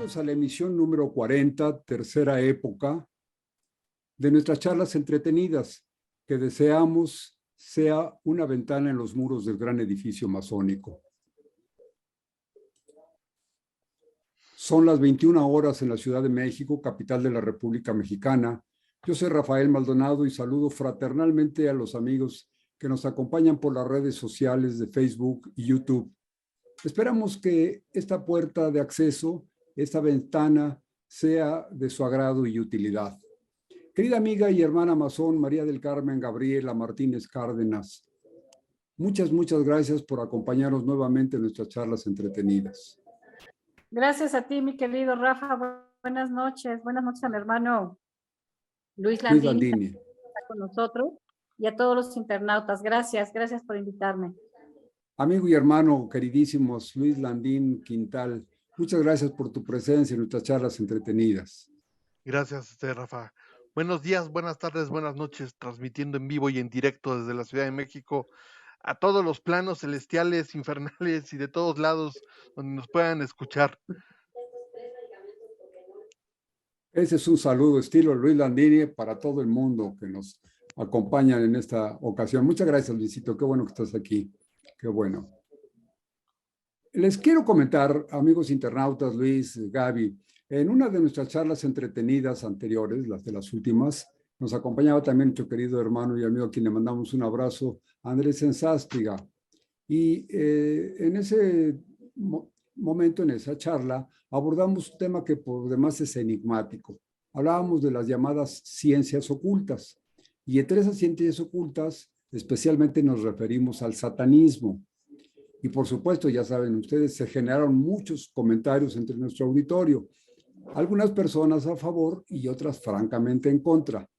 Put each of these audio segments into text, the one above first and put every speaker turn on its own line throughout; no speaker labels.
Bienvenidos a la emisión número 40, tercera época, de nuestras charlas entretenidas, que deseamos sea una ventana en los muros del gran edificio masónico. Son las 21 horas en la Ciudad de México, capital de la República Mexicana. Yo soy Rafael Maldonado y saludo fraternalmente a los amigos que nos acompañan por las redes sociales de Facebook y YouTube. Esperamos que esta puerta de acceso, esta ventana, sea de su agrado y utilidad. Querida amiga y hermana masón María del Carmen Gabriela Martínez Cárdenas, muchas gracias por acompañarnos nuevamente en nuestras charlas entretenidas.
Gracias a ti, mi querido Rafa. Buenas noches a mi hermano Luis Landini, que está con nosotros, y a todos los internautas. Gracias por invitarme.
Amigo y hermano queridísimos Luis Landín Quintal, muchas gracias por tu presencia en nuestras charlas entretenidas.
Gracias, Rafa. Buenos días, buenas tardes, buenas noches, transmitiendo en vivo y en directo desde la Ciudad de México a todos los planos celestiales, infernales y de todos lados donde nos puedan escuchar.
Ese es un saludo estilo Luis Landini para todo el mundo que nos acompaña en esta ocasión. Muchas gracias, Luisito, qué bueno que estás aquí, qué bueno. Les quiero comentar, amigos internautas, Luis, Gaby, en una de nuestras charlas entretenidas anteriores, las de las últimas, nos acompañaba también nuestro querido hermano y amigo a quien le mandamos un abrazo, Andrés Enzástiga. Y en ese momento, en esa charla, abordamos un tema que por demás es enigmático. Hablábamos de las llamadas ciencias ocultas. Y entre esas ciencias ocultas, especialmente nos referimos al satanismo. Y por supuesto, ya saben ustedes, se generaron muchos comentarios entre nuestro auditorio. Algunas personas a favor y otras francamente en contra.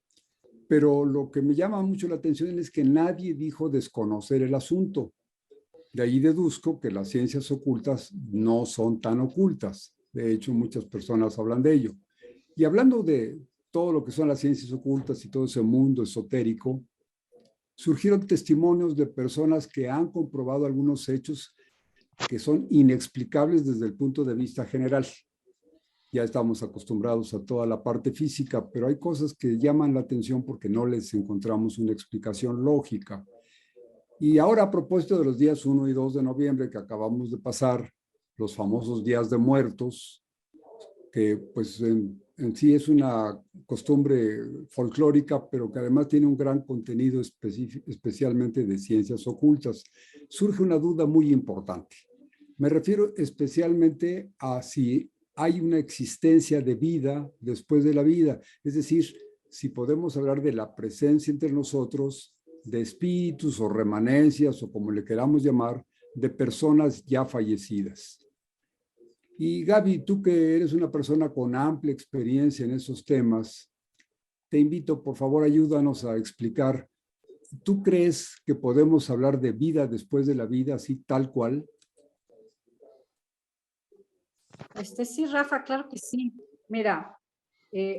Pero lo que me llama mucho la atención es que nadie dijo desconocer el asunto. De ahí deduzco que las ciencias ocultas no son tan ocultas. De hecho, muchas personas hablan de ello. Y hablando de todo lo que son las ciencias ocultas y todo ese mundo esotérico, surgieron testimonios de personas que han comprobado algunos hechos que son inexplicables desde el punto de vista general. Ya estamos acostumbrados a toda la parte física, pero hay cosas que llaman la atención porque no les encontramos una explicación lógica. Y ahora, a propósito de los días 1 y 2 de noviembre que acabamos de pasar, los famosos días de muertos, que pues en sí es una costumbre folclórica, pero que además tiene un gran contenido especialmente de ciencias ocultas, surge una duda muy importante. Me refiero especialmente a si hay una existencia de vida después de la vida, es decir, si podemos hablar de la presencia entre nosotros de espíritus o remanencias o como le queramos llamar, de personas ya fallecidas. Y Gaby, tú que eres una persona con amplia experiencia en esos temas, te invito, por favor, ayúdanos a explicar, ¿tú crees que podemos hablar de vida después de la vida, así tal cual?
Sí, Rafa, claro que sí. Mira,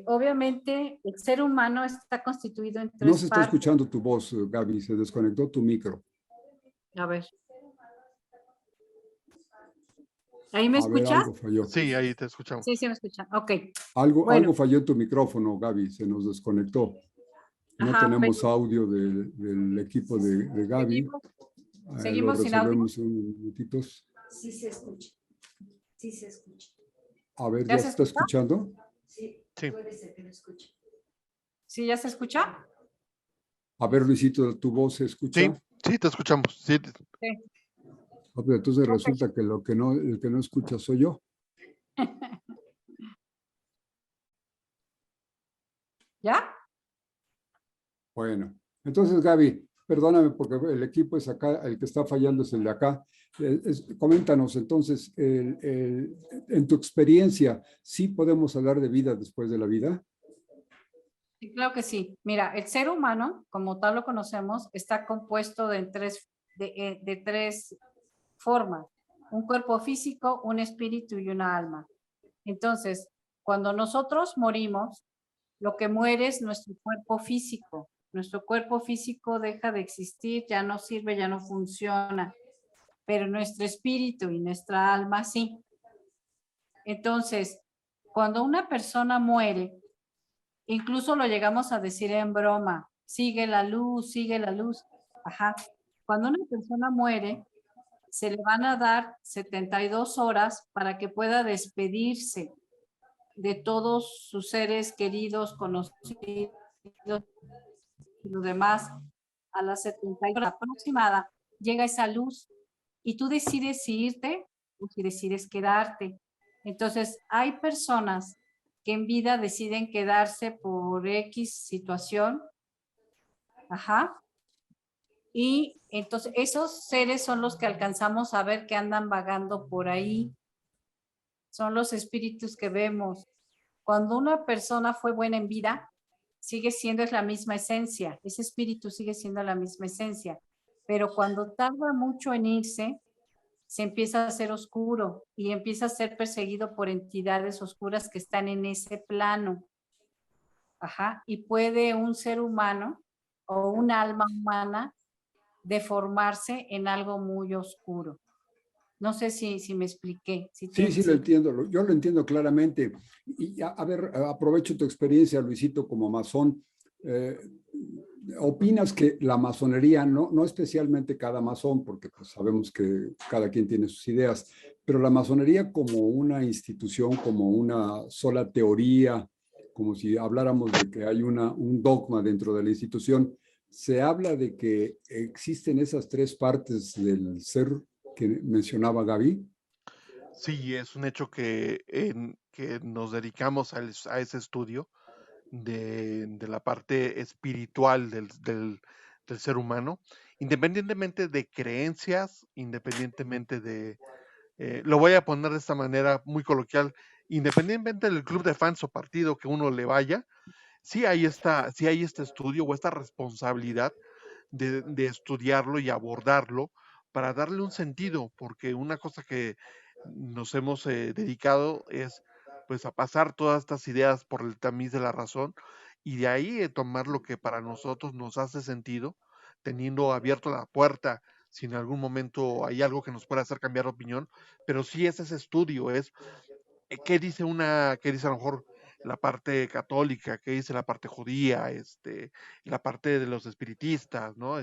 obviamente el ser humano está constituido en tres partes.
No se está escuchando tu voz, Gaby, se desconectó tu micro.
A ver. ¿Ahí me escuchas?
Algo falló.
Sí, ahí te escuchamos.
Sí, me escuchan. Ok.
Algo falló en tu micrófono, Gaby, se nos desconectó. No tenemos audio del equipo de Gaby.
¿Seguimos sin audio?
Lo resolvemos en minutitos.
Sí se escucha. Sí se escucha.
A ver, ¿ya se está escuchando?
Sí, puede ser que lo escuche.
¿Sí, ya se escucha?
A ver, Luisito, ¿tu voz se escucha?
Sí, te escuchamos. Sí.
Entonces resulta que el que no escucha soy yo.
¿Ya?
Bueno, entonces Gaby, perdóname porque el equipo es acá, el que está fallando es el de acá. Coméntanos entonces, en tu experiencia, ¿sí podemos hablar de vida después de la vida?
Sí, claro que sí. Mira, el ser humano, como tal lo conocemos, está compuesto de tres formas: un cuerpo físico, un espíritu y una alma. Entonces, cuando nosotros morimos, lo que muere es nuestro cuerpo físico. Nuestro cuerpo físico deja de existir, ya no sirve, ya no funciona, pero nuestro espíritu y nuestra alma sí. Entonces, cuando una persona muere, incluso lo llegamos a decir en broma, sigue la luz, sigue la luz. Ajá. Cuando una persona muere, se le van a dar 72 horas para que pueda despedirse de todos sus seres queridos, conocidos y los demás. A las 72 horas aproximada llega esa luz y tú decides si irte o si decides quedarte. Entonces, hay personas que en vida deciden quedarse por X situación. Ajá. Y entonces esos seres son los que alcanzamos a ver que andan vagando por ahí. Son los espíritus que vemos. Cuando una persona fue buena en vida, sigue siendo es la misma esencia. Ese espíritu sigue siendo la misma esencia. Pero cuando tarda mucho en irse, se empieza a hacer oscuro y empieza a ser perseguido por entidades oscuras que están en ese plano. Ajá. Y puede un ser humano o un alma humana deformarse en algo muy oscuro. No sé si me expliqué. Si
Sí, lo entiendo. Yo lo entiendo claramente. Y a ver, aprovecho tu experiencia, Luisito, como masón. ¿Opinas que la masonería, no especialmente cada masón, porque pues sabemos que cada quien tiene sus ideas, pero la masonería como una institución, como una sola teoría, como si habláramos de que hay un dogma dentro de la institución, se habla de que existen esas tres partes del ser que mencionaba Gaby?
Sí, es un hecho que nos dedicamos a ese estudio de la parte espiritual del ser humano, independientemente de creencias, independientemente lo voy a poner de esta manera muy coloquial, independientemente del club de fans o partido que uno le vaya, sí hay este estudio o esta responsabilidad de estudiarlo y abordarlo para darle un sentido, porque una cosa que nos hemos dedicado es pues a pasar todas estas ideas por el tamiz de la razón y de ahí tomar lo que para nosotros nos hace sentido, teniendo abierto la puerta si en algún momento hay algo que nos pueda hacer cambiar de opinión, pero sí es ese estudio, es qué dice qué dice a lo mejor la parte católica, qué dice la parte judía, la parte de los espiritistas, ¿no?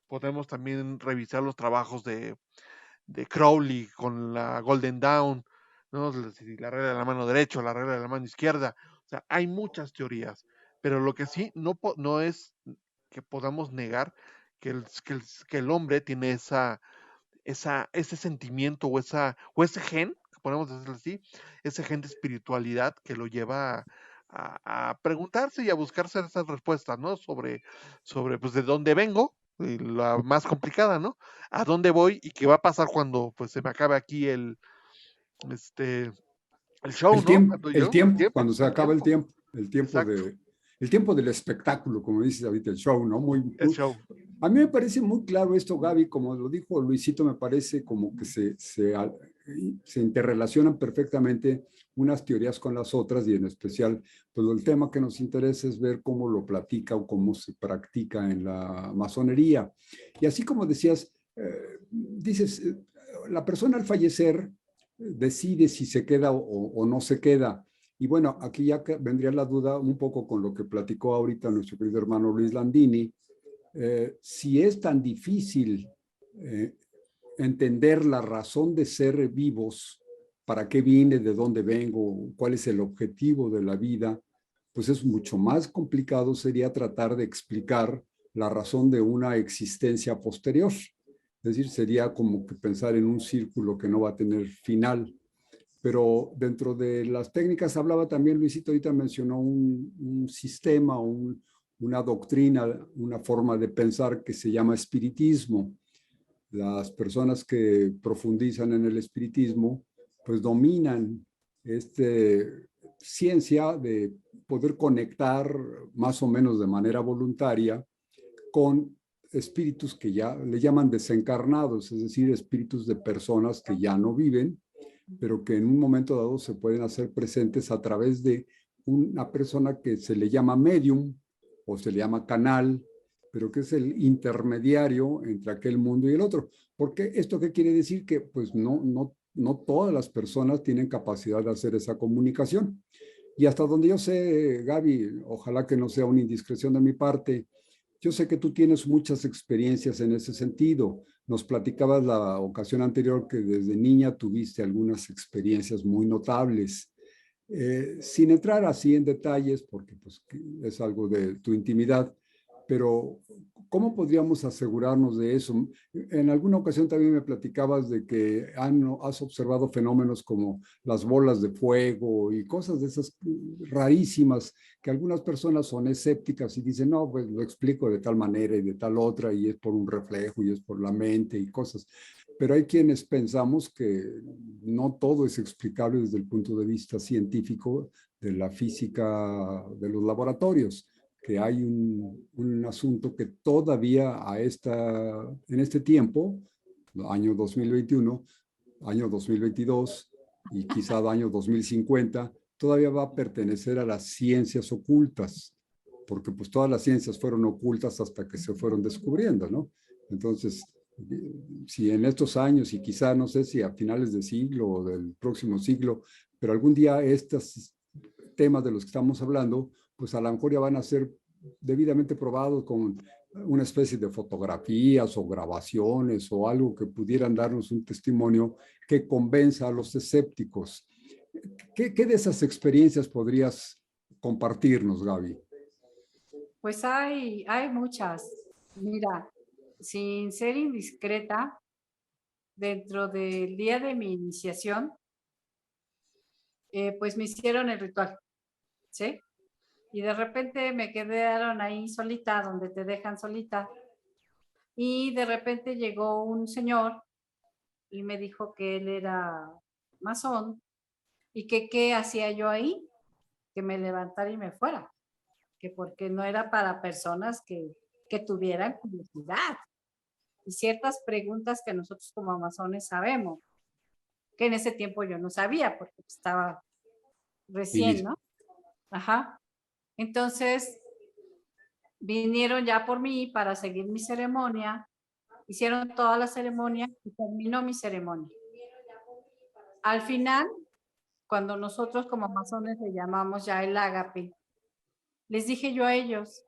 Podemos también revisar los trabajos de Crowley con la Golden Dawn, ¿no? La regla de la mano derecha, la regla de la mano izquierda. O sea, hay muchas teorías, pero lo que sí no es que podamos negar que el hombre tiene ese sentimiento o ese gen, podemos decirlo así, ese gen de espiritualidad que lo lleva a preguntarse y a buscarse esas respuestas, ¿no? Sobre pues de dónde vengo, y la más complicada, ¿no? A dónde voy y qué va a pasar cuando pues se me acabe aquí este, el show, ¿no? Cuando
El
yo,
tiempo, cuando se
el
acaba
tiempo, exacto,
el tiempo del espectáculo, como dices ahorita, el show, ¿no?
el show.
A mí me parece muy claro esto, Gaby, como lo dijo Luisito, me parece como que se interrelacionan perfectamente unas teorías con las otras y en especial, pues el tema que nos interesa es ver cómo lo platica o cómo se practica en la masonería. Y así como decías, dices, la persona al fallecer decide si se queda o no se queda. Y bueno, aquí ya vendría la duda un poco con lo que platicó ahorita nuestro querido hermano Luis Landini. Si es tan difícil entender la razón de ser vivos, para qué vine, de dónde vengo, cuál es el objetivo de la vida, pues es mucho más complicado sería tratar de explicar la razón de una existencia posterior. Es decir, sería como que pensar en un círculo que no va a tener final. Pero dentro de las técnicas hablaba también, Luisito ahorita mencionó un sistema, una doctrina, una forma de pensar que se llama espiritismo. Las personas que profundizan en el espiritismo, pues dominan esta ciencia de poder conectar más o menos de manera voluntaria con espíritus que ya le llaman desencarnados, es decir, espíritus de personas que ya no viven, pero que en un momento dado se pueden hacer presentes a través de una persona que se le llama medium o se le llama canal, pero que es el intermediario entre aquel mundo y el otro. Porque esto qué quiere decir que pues no no todas las personas tienen capacidad de hacer esa comunicación. Y hasta donde yo sé, Gaby, ojalá que no sea una indiscreción de mi parte, yo sé que tú tienes muchas experiencias en ese sentido. Nos platicabas la ocasión anterior que desde niña tuviste algunas experiencias muy notables. Sin entrar así en detalles, porque pues, es algo de tu intimidad, pero ¿cómo podríamos asegurarnos de eso? En alguna ocasión también me platicabas de que has observado fenómenos como las bolas de fuego y cosas de esas rarísimas, que algunas personas son escépticas y dicen, no, pues lo explico de tal manera y de tal otra, y es por un reflejo y es por la mente y cosas. Pero hay quienes pensamos que no todo es explicable desde el punto de vista científico de la física de los laboratorios, que hay un asunto que todavía en este tiempo, año 2021, año 2022 y quizá año 2050, todavía va a pertenecer a las ciencias ocultas, porque pues todas las ciencias fueron ocultas hasta que se fueron descubriendo, ¿no? Entonces, si en estos años y quizá no sé si a finales de siglo o del próximo siglo, pero algún día estos temas de los que estamos hablando, pues a lo mejor ya van a ser debidamente probados con una especie de fotografías o grabaciones o algo que pudieran darnos un testimonio que convenza a los escépticos. ¿Qué de esas experiencias podrías compartirnos, Gaby?
Pues hay muchas. Mira, sin ser indiscreta, dentro del día de mi iniciación, pues me hicieron el ritual, ¿sí? Y de repente me quedaron ahí solita, donde te dejan solita. Y de repente llegó un señor y me dijo que él era masón y que qué hacía yo ahí, que me levantara y me fuera, que porque no era para personas que tuvieran curiosidad y ciertas preguntas que nosotros como masones sabemos, que en ese tiempo yo no sabía porque estaba recién, ¿no? Ajá. Entonces, vinieron ya por mí para seguir mi ceremonia, hicieron toda la ceremonia y terminó mi ceremonia. Al final, cuando nosotros como masones le llamamos ya el ágape, les dije yo a ellos,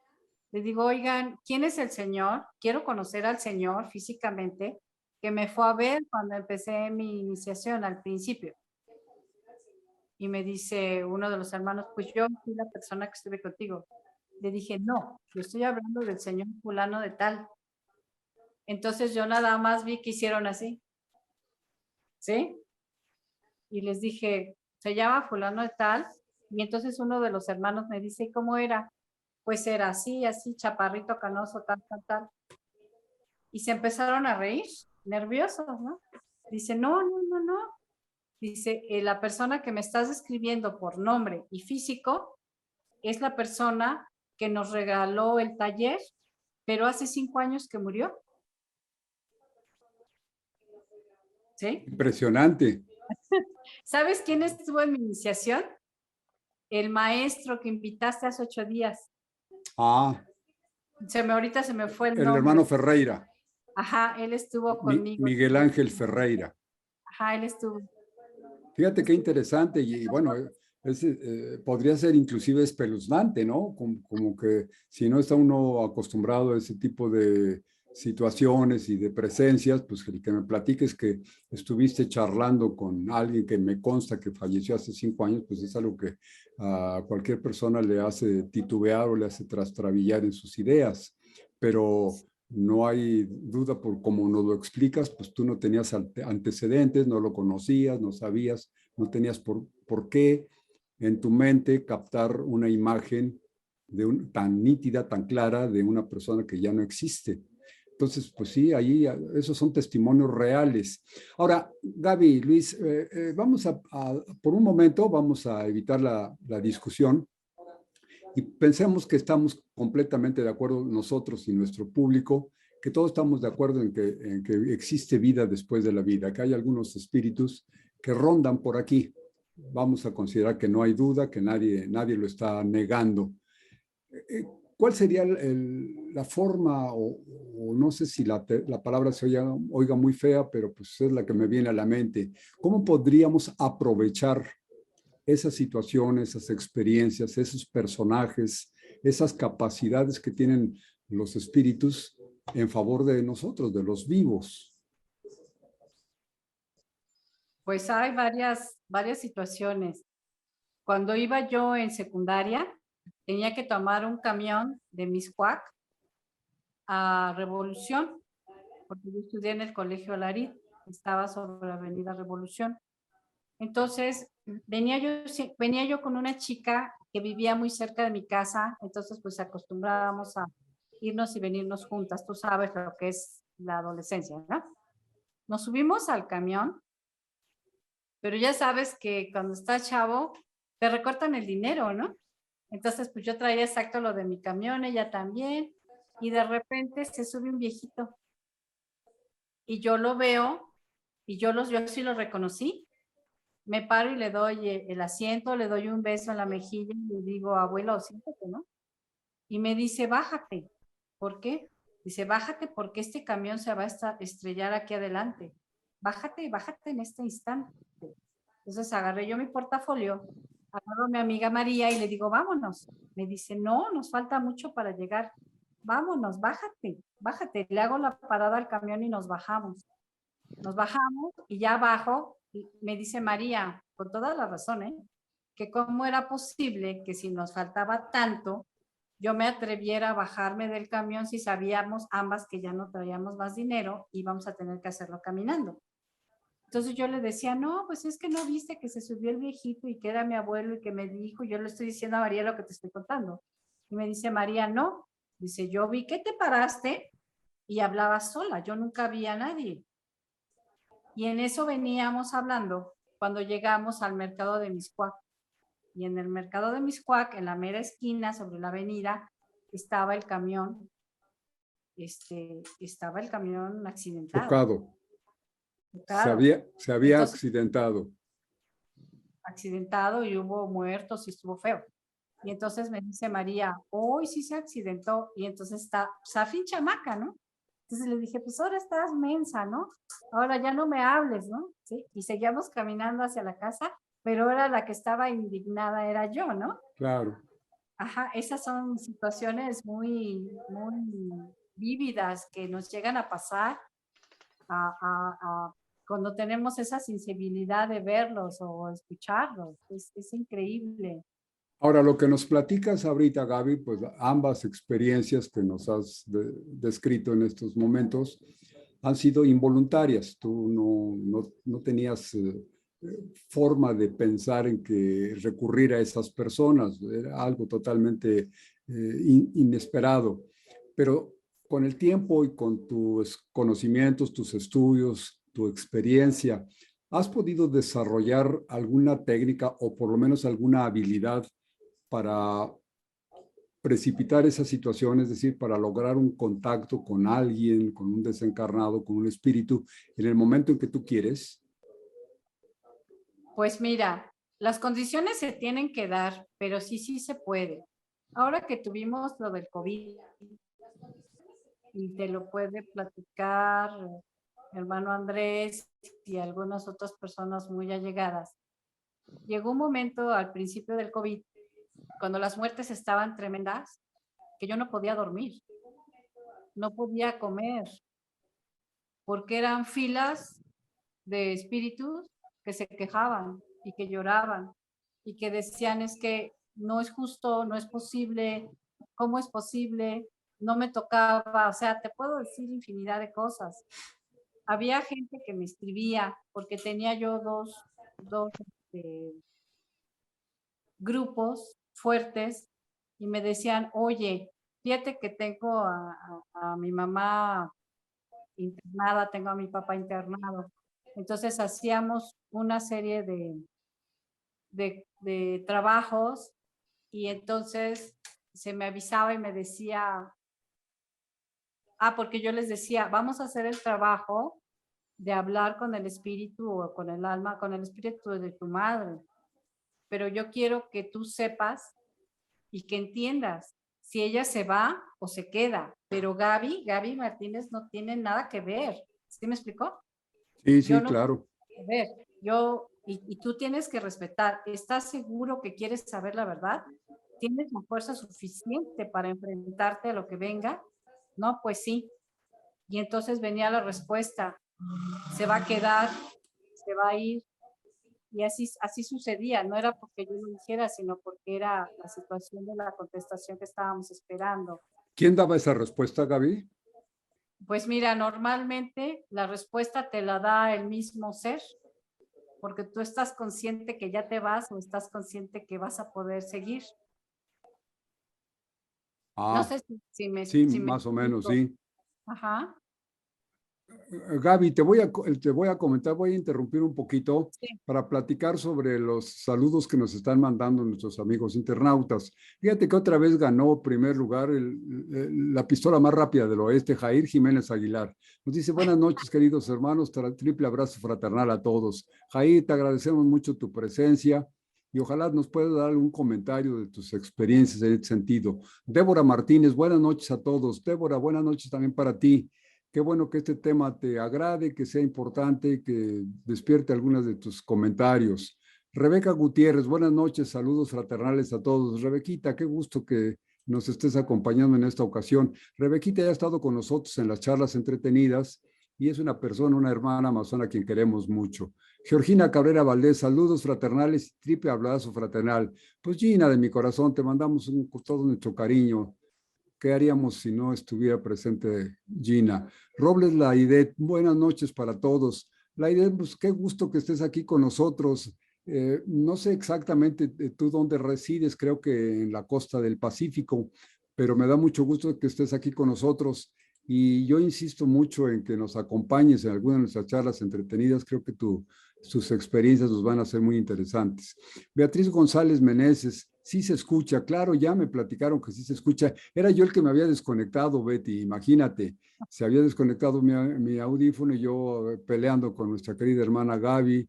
les digo, oigan, ¿quién es el Señor? Quiero conocer al Señor físicamente, que me fue a ver cuando empecé mi iniciación al principio. Y me dice uno de los hermanos, pues yo fui la persona que estuve contigo. Le dije, no, yo estoy hablando del Señor fulano de tal. Entonces yo nada más vi que hicieron así, ¿sí? Y les dije, se llama fulano de tal. Y entonces uno de los hermanos me dice, ¿cómo era? Pues era así, así, chaparrito, canoso, tal, tal, tal. Y se empezaron a reír, nerviosos, ¿no? Dice, no, no, no, no. Dice, la persona que me estás describiendo por nombre y físico es la persona que nos regaló el taller, pero hace 5 años que murió. ¿Sí?
Impresionante.
¿Sabes quién estuvo en mi iniciación? El maestro que invitaste hace 8 días.
Ah,
Ahorita se me fue el
el
nombre.
hermano Ferreira.
Ajá, él estuvo conmigo.
Miguel Ángel Ferreira.
Ajá, él estuvo.
Fíjate qué interesante y bueno, podría ser inclusive espeluznante, ¿no? Como que si no está uno acostumbrado a ese tipo de situaciones y de presencias, pues el que me platiques que estuviste charlando con alguien que me consta que falleció hace 5 años, pues es algo que a cualquier persona le hace titubear o le hace trastrabillar en sus ideas, pero no hay duda por cómo nos lo explicas, pues tú no tenías antecedentes, no lo conocías, no sabías, no tenías por qué en tu mente captar una imagen tan nítida, tan clara de una persona que ya no existe. Entonces, pues sí, ahí esos son testimonios reales. Ahora, Gaby, Luis, vamos por un momento, vamos a evitar la discusión y pensemos que estamos completamente de acuerdo nosotros y nuestro público, que todos estamos de acuerdo en que existe vida después de la vida, que hay algunos espíritus que rondan por aquí. Vamos a considerar que no hay duda, que nadie lo está negando. ¿Cuál sería la forma, o no sé si la palabra se oiga muy fea, pero pues es la que me viene a la mente. ¿Cómo podríamos aprovechar esas situaciones, esas experiencias, esos personajes, esas capacidades que tienen los espíritus en favor de nosotros, de los vivos?
Pues hay varias situaciones. Cuando iba yo en secundaria, tenía que tomar un camión de Mixcoac a Revolución, porque yo estudié en el Colegio Larit, estaba sobre la Avenida Revolución. Entonces, venía yo con una chica que vivía muy cerca de mi casa, entonces pues acostumbrábamos a irnos y venirnos juntas, tú sabes lo que es la adolescencia, ¿no? Nos subimos al camión, pero ya sabes que cuando estás chavo, te recortan el dinero, ¿no? Entonces, pues yo traía exacto lo de mi camión, ella también, y de repente se sube un viejito, y yo lo veo, y yo sí lo reconocí. Me paro y le doy el asiento, le doy un beso en la mejilla y le digo, abuelo, siéntate, ¿no? Y me dice, bájate. ¿Por qué? Dice, bájate porque este camión se va a estrellar aquí adelante. Bájate, bájate en este instante. Entonces agarré yo mi portafolio, agarro a mi amiga María y le digo, vámonos. Me dice, no, nos falta mucho para llegar. Vámonos, bájate, bájate. Le hago la parada al camión y nos bajamos. Nos bajamos y ya abajo me dice María, con toda la razón, que cómo era posible que si nos faltaba tanto, yo me atreviera a bajarme del camión si sabíamos ambas que ya no traíamos más dinero y íbamos a tener que hacerlo caminando. Entonces yo le decía, no, pues es que no viste que se subió el viejito y que era mi abuelo y que me dijo, yo le estoy diciendo a María lo que te estoy contando. Y me dice María, no, dice, yo vi que te paraste y hablabas sola, yo nunca vi a nadie. Y en eso veníamos hablando cuando llegamos al mercado de Mixcoac. Y en el mercado de Mixcoac, en la mera esquina, sobre la avenida, estaba el camión, estaba el camión accidentado.
Chocado.
Claro.
Se había
Entonces,
accidentado.
accidentado y hubo muertos y estuvo feo. Y entonces me dice María, hoy sí se accidentó. Y entonces está, Safi chamaca, ¿no? Entonces le dije, pues ahora estás mensa, ¿no? Ahora ya no me hables, ¿no? ¿Sí? Y seguíamos caminando hacia la casa, pero ahora la que estaba indignada era yo, ¿no?
Claro.
Ajá, esas son situaciones muy vívidas que nos llegan a pasar cuando tenemos esa sensibilidad de verlos o escucharlos. Es increíble.
Ahora, lo que nos platicas ahorita, Gaby, pues ambas experiencias que nos has descrito en estos momentos han sido involuntarias. Tú no tenías forma de pensar en que recurrir a esas personas. Era algo totalmente inesperado. Pero con el tiempo y con tus conocimientos, tus estudios, tu experiencia, ¿has podido desarrollar alguna técnica o por lo menos alguna habilidad para precipitar esa situación, es decir, para lograr un contacto con alguien, con un desencarnado, con un espíritu, en el momento en que tú quieres?
Pues mira, las condiciones se tienen que dar, pero sí se puede. Ahora que tuvimos lo del COVID, y te lo puede platicar hermano Andrés y algunas otras personas muy allegadas, llegó un momento al principio del COVID, cuando las muertes estaban tremendas, que yo no podía dormir, no podía comer, porque eran filas de espíritus que se quejaban y que lloraban y que decían es que no es justo, no es posible, ¿cómo es posible? No me tocaba, o sea, te puedo decir infinidad de cosas. Había gente que me escribía porque tenía yo dos grupos fuertes y me decían, oye, fíjate que tengo a mi mamá internada, tengo a mi papá internado. Entonces hacíamos una serie de trabajos y entonces se me avisaba y me decía, porque yo les decía, vamos a hacer el trabajo de hablar con el espíritu o con el alma, con el espíritu de tu madre, pero yo quiero que tú sepas y que entiendas, si ella se va o se queda, pero Gaby Martínez no tiene nada que ver. ¿Sí me explicó?
Sí,
Yo
sí,
no
claro.
tengo que ver, y tú tienes que respetar. ¿Estás seguro que quieres saber la verdad? ¿Tienes la fuerza suficiente para enfrentarte a lo que venga? No, pues sí. Y entonces venía la respuesta, se va a quedar, se va a ir. Y así sucedía, no era porque yo lo dijera, sino porque era la situación de la contestación que estábamos esperando.
¿Quién daba esa respuesta, Gaby?
Pues mira, normalmente la respuesta te la da el mismo ser, porque tú estás consciente que ya te vas o estás consciente que vas a poder seguir. No
Ah,
sé
sí,
si me
más o menos,
explico.
sí.
Ajá.
Gaby, te voy a comentar, voy a interrumpir un poquito
Sí.
para platicar sobre los saludos que nos están mandando nuestros amigos internautas. Fíjate que otra vez ganó primer lugar la pistola más rápida del oeste, Jair Jiménez Aguilar. Nos dice, buenas noches, queridos hermanos, triple abrazo fraternal a todos. Jair, te agradecemos mucho tu presencia y ojalá nos puedas dar algún comentario de tus experiencias en este sentido. Débora Martínez, buenas noches a todos. Débora, buenas noches también para ti. Qué bueno que este tema te agrade, que sea importante, que despierte algunos de tus comentarios. Rebeca Gutiérrez, buenas noches, saludos fraternales a todos. Rebequita, qué gusto que nos estés acompañando en esta ocasión. Rebequita ya ha estado con nosotros en las charlas entretenidas y es una persona, una hermana amazona a quien queremos mucho. Georgina Cabrera Valdés, saludos fraternales, triple abrazo fraternal. Pues Gina, de mi corazón, te mandamos todo nuestro cariño. ¿Qué haríamos si no estuviera presente Gina? Robles Laidet, buenas noches para todos. Laidet, pues qué gusto que estés aquí con nosotros. No sé exactamente tú dónde resides, creo que en la costa del Pacífico, pero me da mucho gusto que estés aquí con nosotros. Y yo insisto mucho en que nos acompañes en alguna de nuestras charlas entretenidas. Creo que sus experiencias nos van a ser muy interesantes. Beatriz González Meneses, sí se escucha, claro, ya me platicaron que sí se escucha. Era yo el que me había desconectado, Betty, imagínate, se había desconectado mi audífono y yo peleando con nuestra querida hermana Gaby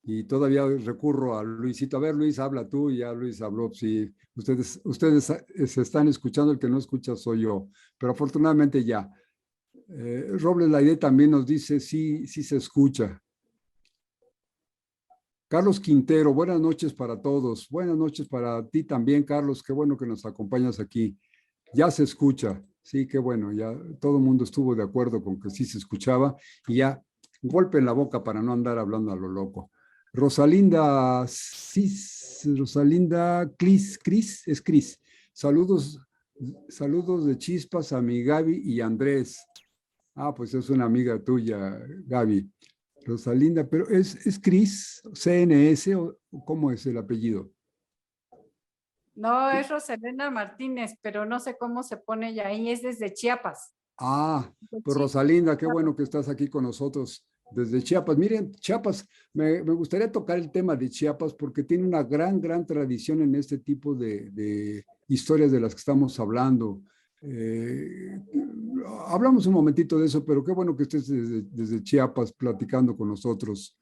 y todavía recurro a Luisito. A ver, Luis, habla tú y ya Luis habló. Sí, ustedes se están escuchando, el que no escucha soy yo, pero afortunadamente ya. Robles Laide también nos dice, sí, sí se escucha. Carlos Quintero, buenas noches para todos. Buenas noches para ti también, Carlos. Qué bueno que nos acompañas aquí. Ya se escucha. Sí, qué bueno. Ya todo el mundo estuvo de acuerdo con que sí se escuchaba y ya golpe en la boca para no andar hablando a lo loco. Rosalinda, sí, Rosalinda Cris, es Cris. Saludos, saludos de chispas a mi Gaby y Andrés. Ah, pues es una amiga tuya, Gaby. Rosalinda, pero ¿es Cris, CNS o cómo es el apellido?
No, es Roselena Martínez, pero no sé cómo se pone ella ahí, es desde Chiapas.
Ah,
De
pues
Chi-
Rosalinda, qué bueno que estás aquí con nosotros desde Chiapas. Miren, Chiapas, me gustaría tocar el tema de Chiapas porque tiene una gran tradición en este tipo de historias de las que estamos hablando. Eh, hablamos un momentito de eso, pero qué bueno que estés desde Chiapas platicando con nosotros.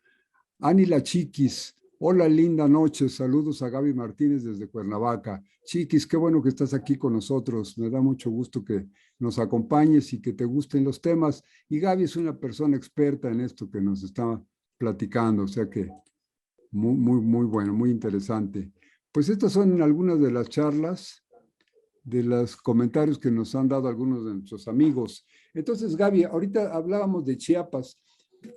Ani La Chiquis, hola, linda noche, saludos a Gaby Martínez desde Cuernavaca. Chiquis, qué bueno que estás aquí con nosotros, me da mucho gusto que nos acompañes y que te gusten los temas. Y Gaby es una persona experta en esto que nos está platicando, o sea que muy bueno, muy interesante. Pues estas son algunas de las charlas, de los comentarios que nos han dado algunos de nuestros amigos. Entonces, Gaby, ahorita hablábamos de Chiapas.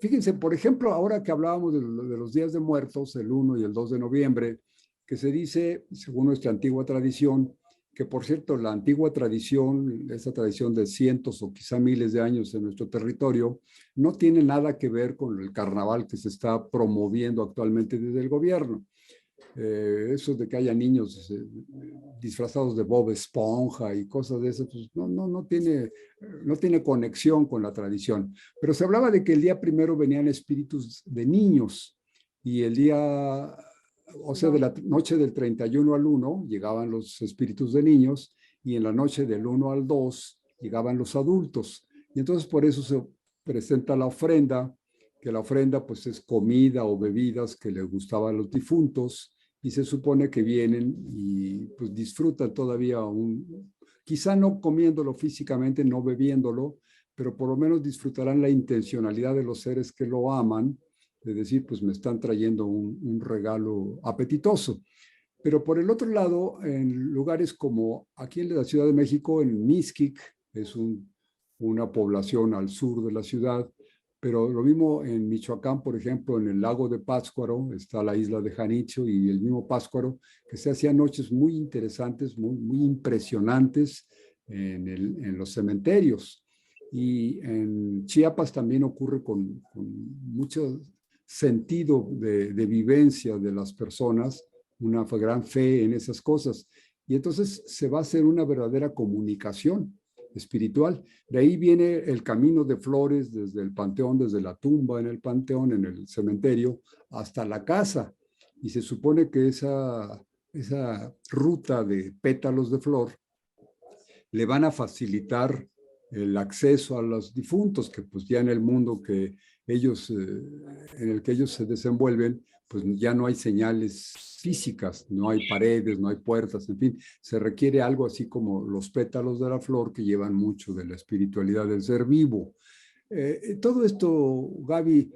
Fíjense, por ejemplo, ahora que hablábamos de los días de muertos, el 1 y el 2 de noviembre, que se dice, según nuestra antigua tradición, que por cierto, la antigua tradición, esa tradición de cientos o quizá miles de años en nuestro territorio, no tiene nada que ver con el carnaval que se está promoviendo actualmente desde el gobierno. Eso de que haya niños disfrazados de Bob Esponja y cosas de eso, pues no tiene conexión con la tradición. Pero se hablaba de que el día primero venían espíritus de niños y el día, o sea, de la noche del 31 al 1 llegaban los espíritus de niños y en la noche del 1 al 2 llegaban los adultos. Y entonces por eso se presenta la ofrenda, que la ofrenda pues es comida o bebidas que les gustaban a los difuntos y se supone que vienen y pues disfrutan todavía quizá no comiéndolo físicamente, no bebiéndolo, pero por lo menos disfrutarán la intencionalidad de los seres que lo aman, de decir, pues me están trayendo un regalo apetitoso. Pero por el otro lado, en lugares como aquí en la Ciudad de México, en Mixquic, es una población al sur de la ciudad, pero lo mismo en Michoacán, por ejemplo, en el lago de Pátzcuaro, está la isla de Janicho y el mismo Pátzcuaro, que se hacían noches muy interesantes, muy impresionantes en los cementerios. Y en Chiapas también ocurre con mucho sentido de vivencia de las personas, una gran fe en esas cosas. Y entonces se va a hacer una verdadera comunicación espiritual. De ahí viene el camino de flores desde el panteón, desde la tumba en el panteón, en el cementerio, hasta la casa. Y se supone que esa ruta de pétalos de flor le van a facilitar el acceso a los difuntos, que pues ya en el mundo que ellos, en el que ellos se desenvuelven, pues ya no hay señales físicas, no hay paredes, no hay puertas, en fin, se requiere algo así como los pétalos de la flor que llevan mucho de la espiritualidad del ser vivo. Todo esto, Gaby,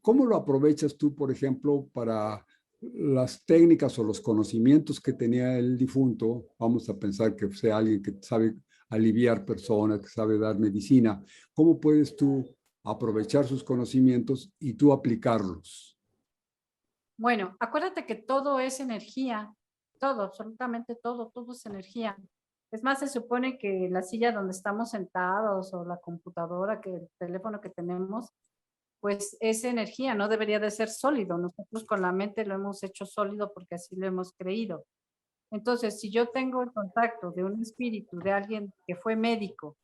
¿cómo lo aprovechas tú, por ejemplo, para las técnicas o los conocimientos que tenía el difunto? Vamos a pensar que sea alguien que sabe aliviar personas, que sabe dar medicina. ¿Cómo puedes tú aprovechar sus conocimientos y tú aplicarlos?
Bueno, acuérdate que todo es energía, todo, absolutamente todo, todo es energía. Es más, se supone que la silla donde estamos sentados o la computadora, que el teléfono que tenemos, pues es energía, no debería de ser sólido. Nosotros con la mente lo hemos hecho sólido porque así lo hemos creído. Entonces, si yo tengo el contacto de un espíritu, de alguien que fue médico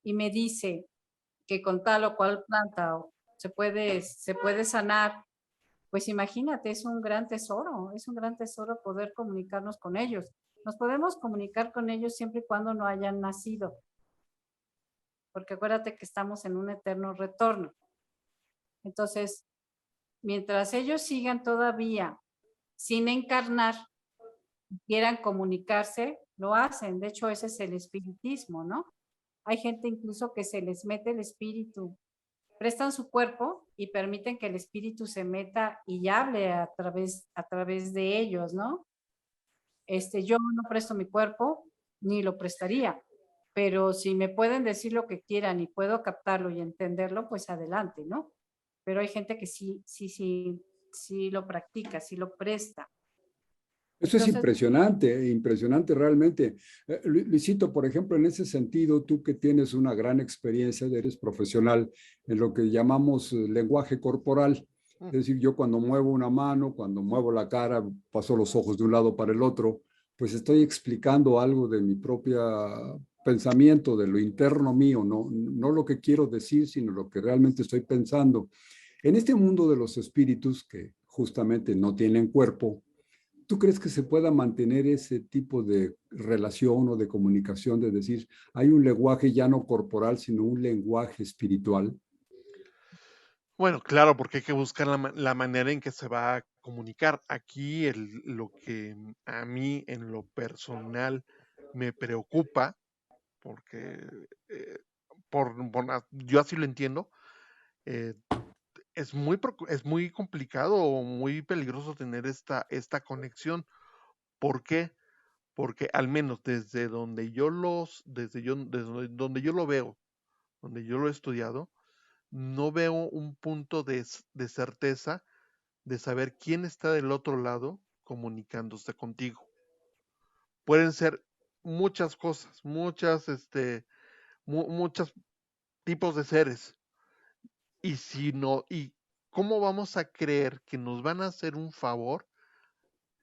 y me dice que con tal o cual planta se puede sanar, pues imagínate, es un gran tesoro poder comunicarnos con ellos. Nos podemos comunicar con ellos siempre y cuando no hayan nacido, porque acuérdate que estamos en un eterno retorno. Entonces, mientras ellos sigan todavía sin encarnar, quieran comunicarse, lo hacen. De hecho, ese es el espiritismo, ¿no? Hay gente incluso que se les mete el espíritu, prestan su cuerpo y permiten que el espíritu se meta y hable a través de ellos, ¿no? Yo no presto mi cuerpo, ni lo prestaría, pero si me pueden decir lo que quieran y puedo captarlo y entenderlo, pues adelante, ¿no? Pero hay gente que sí lo practica, sí lo presta.
Eso es
Entonces,
impresionante, impresionante realmente. Luisito, por ejemplo, en ese sentido, tú que tienes una gran experiencia, eres profesional en lo que llamamos lenguaje corporal. Es decir, yo cuando muevo una mano, cuando muevo la cara, paso los ojos de un lado para el otro, pues estoy explicando algo de mi propia pensamiento, de lo interno mío, no lo que quiero decir, sino lo que realmente estoy pensando. En este mundo de los espíritus, que justamente no tienen cuerpo, ¿tú crees que se pueda mantener ese tipo de relación o de comunicación, de decir, hay un lenguaje ya no corporal, sino un lenguaje espiritual?
Bueno, claro, porque hay que buscar la manera en que se va a comunicar. Aquí lo que a mí en lo personal me preocupa, porque eh, yo así lo entiendo, eh, es muy complicado o muy peligroso tener esta conexión. ¿Por qué? Porque al menos desde donde yo lo veo, donde yo lo he estudiado, no veo un punto de certeza de saber quién está del otro lado comunicándose contigo. Pueden ser muchas cosas, muchos tipos de seres. Y si no, ¿y cómo vamos a creer que nos van a hacer un favor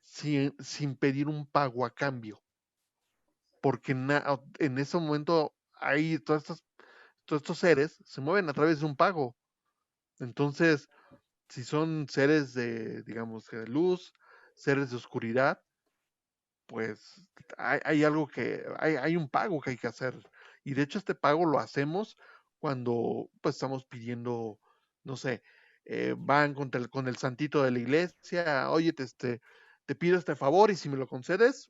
sin pedir un pago a cambio? Porque en ese momento hay todos estos seres se mueven a través de un pago. Entonces, si son seres digamos, de luz, seres de oscuridad, pues hay algo hay un pago que hay que hacer. Y de hecho este pago lo hacemos cuando pues estamos pidiendo, no sé, van con el santito de la iglesia, oye, te pido este favor y si me lo concedes,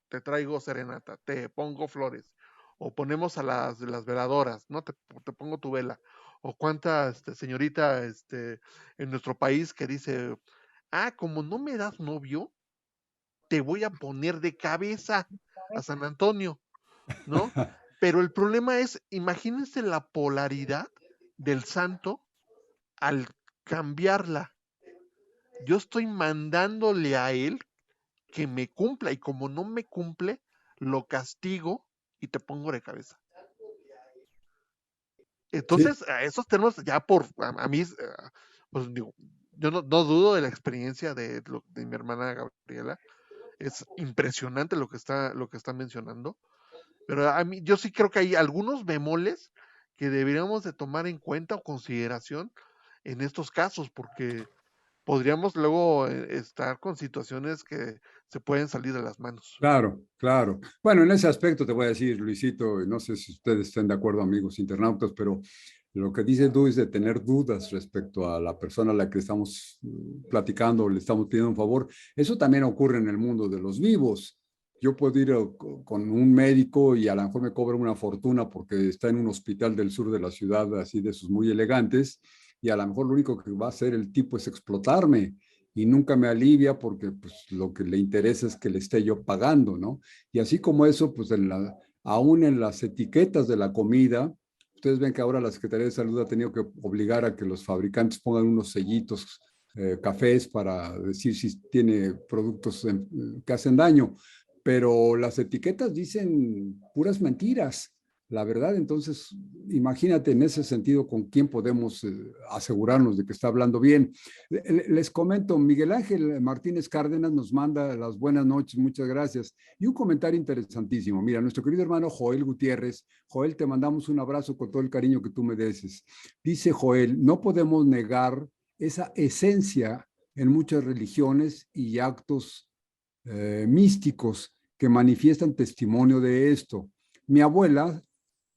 te traigo serenata, te pongo flores, o ponemos a las veladoras, ¿no? Te pongo tu vela, o cuánta señorita en nuestro país que dice, como no me das novio, te voy a poner de cabeza a San Antonio, ¿no? Pero el problema es, imagínense la polaridad del santo al cambiarla. Yo estoy mandándole a él que me cumpla y como no me cumple, lo castigo y te pongo de cabeza.
Sí,
Entonces, a esos términos, ya a mí, pues digo, yo no dudo de la experiencia de mi hermana Gabriela. Es impresionante lo que está mencionando. Pero a mí, yo sí creo que hay algunos bemoles que deberíamos de tomar en cuenta o consideración en estos casos, porque podríamos luego estar con situaciones que se pueden salir de las manos.
claro, claro. Bueno, en ese aspecto te voy a decir, Luisito, no sé si ustedes estén de acuerdo, amigos internautas, pero lo que dice tú es de tener dudas respecto a la persona a la que estamos platicando o le estamos pidiendo un favor. Eso también ocurre en el mundo de los vivos. Yo puedo ir con un médico y a lo mejor me cobra una fortuna porque está en un hospital del sur de la ciudad, así de esos muy elegantes, y a lo mejor lo único que va a hacer el tipo es explotarme y nunca me alivia porque pues, lo que le interesa es que le esté yo pagando, ¿no? Y así como eso, pues aún en las etiquetas de la comida, ustedes ven que ahora la Secretaría de Salud ha tenido que obligar a que los fabricantes pongan unos sellitos cafés para decir si tiene productos que hacen daño, pero las etiquetas dicen puras mentiras. La verdad, entonces, imagínate en ese sentido con quién podemos asegurarnos de que está hablando bien. Les comento, Miguel Ángel Martínez Cárdenas nos manda las buenas noches, muchas gracias. Y un comentario interesantísimo. Mira, nuestro querido hermano Joel Gutiérrez, Joel, te mandamos un abrazo con todo el cariño que tú mereces. Dice Joel, no podemos negar esa esencia en muchas religiones y actos místicos que manifiestan testimonio de esto. Mi abuela,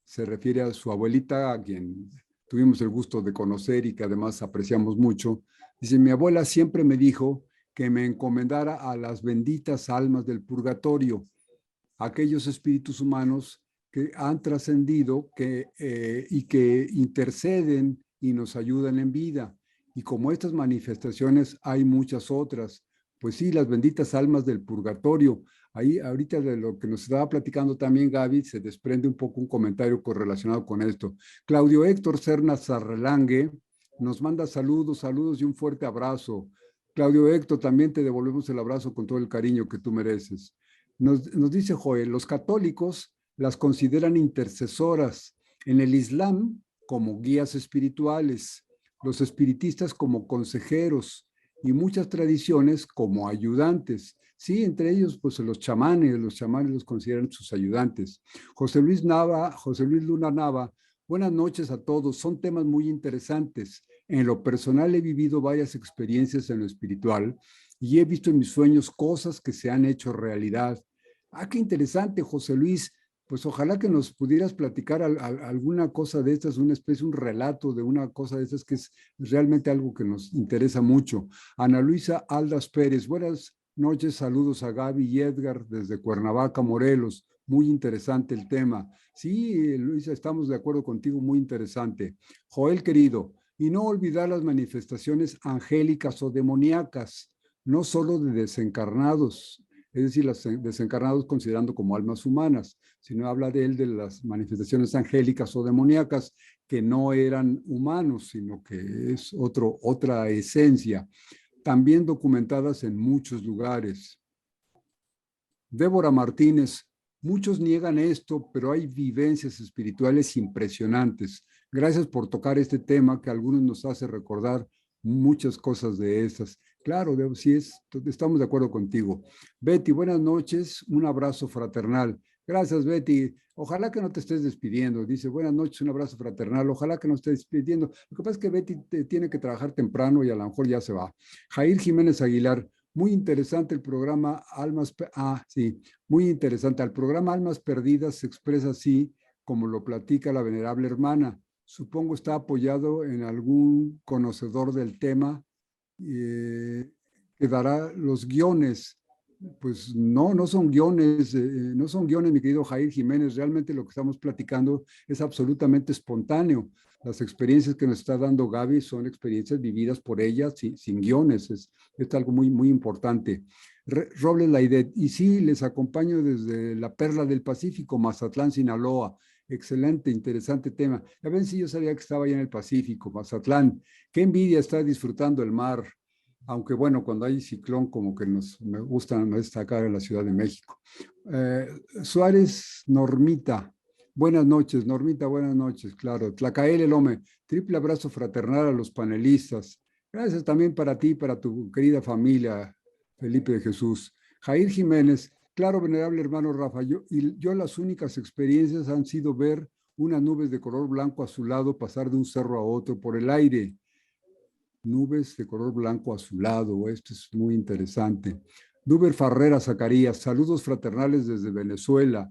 se refiere a su abuelita, a quien tuvimos el gusto de conocer y que además apreciamos mucho. Dice, mi abuela siempre me dijo que me encomendara a las benditas almas del purgatorio, aquellos espíritus humanos que han trascendido y que interceden y nos ayudan en vida. Y como estas manifestaciones hay muchas otras. Pues sí, las benditas almas del purgatorio. Ahí, ahorita de lo que nos estaba platicando también Gaby, se desprende un poco un comentario correlacionado con esto. Claudio Héctor Cerna Zarrelangue nos manda saludos, saludos y un fuerte abrazo. Claudio Héctor, también te devolvemos el abrazo con todo el cariño que tú mereces. Nos dice Joel, los católicos las consideran intercesoras, en el Islam como guías espirituales, los espiritistas como consejeros y muchas tradiciones como ayudantes. Sí, entre ellos, pues los chamanes los consideran sus ayudantes. José Luis Luna Nava, buenas noches a todos. Son temas muy interesantes. En lo personal he vivido varias experiencias en lo espiritual y he visto en mis sueños cosas que se han hecho realidad. Qué interesante, José Luis. Pues ojalá que nos pudieras platicar alguna cosa de estas, una especie, un relato de una cosa de estas que es realmente algo que nos interesa mucho. Ana Luisa Aldas Pérez, buenas noches, saludos a Gaby y Edgar desde Cuernavaca, Morelos. Muy interesante el tema. Sí, Luisa, estamos de acuerdo contigo, muy interesante. Joel, querido, y no olvidar las manifestaciones angélicas o demoníacas, no solo de desencarnados, es decir, los desencarnados considerando como almas humanas, sino habla de él de las manifestaciones angélicas o demoníacas que no eran humanos, sino que es otra esencia, también documentadas en muchos lugares. Débora Martínez, muchos niegan esto, pero hay vivencias espirituales impresionantes. Gracias por tocar este tema que a algunos nos hace recordar muchas cosas de estas. Claro, sí estamos de acuerdo contigo. Betty, buenas noches, un abrazo fraternal. Gracias, Betty. Ojalá que no te estés despidiendo. Dice, buenas noches, un abrazo fraternal. Ojalá que no estés despidiendo. Lo que pasa es que Betty tiene que trabajar temprano y a lo mejor ya se va. Jair Jiménez Aguilar, muy interesante el programa muy interesante. El programa Almas Perdidas se expresa así como lo platica la venerable hermana. Supongo está apoyado en algún conocedor del tema que dará los guiones Pues no, no son guiones, no son guiones, mi querido Jair Jiménez. Realmente lo que estamos platicando es absolutamente espontáneo. Las experiencias que nos está dando Gaby son experiencias vividas por ella sin guiones. Es algo muy, muy importante. Robles Laidet, y sí, les acompaño desde la Perla del Pacífico, Mazatlán, Sinaloa. Excelente, interesante tema. A ver si yo sabía que estaba allá en el Pacífico, Mazatlán. Qué envidia estar disfrutando el mar, aunque bueno, cuando hay ciclón como que me gusta destacar en la Ciudad de México. Suárez Normita, buenas noches, Normita, buenas noches, claro. Tlacael Elome, triple abrazo fraternal a los panelistas. Gracias también para ti, para tu querida familia, Felipe de Jesús. Jair Jiménez, claro, venerable hermano Rafa, yo las únicas experiencias han sido ver unas nubes de color blanco azulado pasar de un cerro a otro por el aire. Nubes de color blanco azulado, esto es muy interesante. Duber Farrera Zacarías, saludos fraternales desde Venezuela.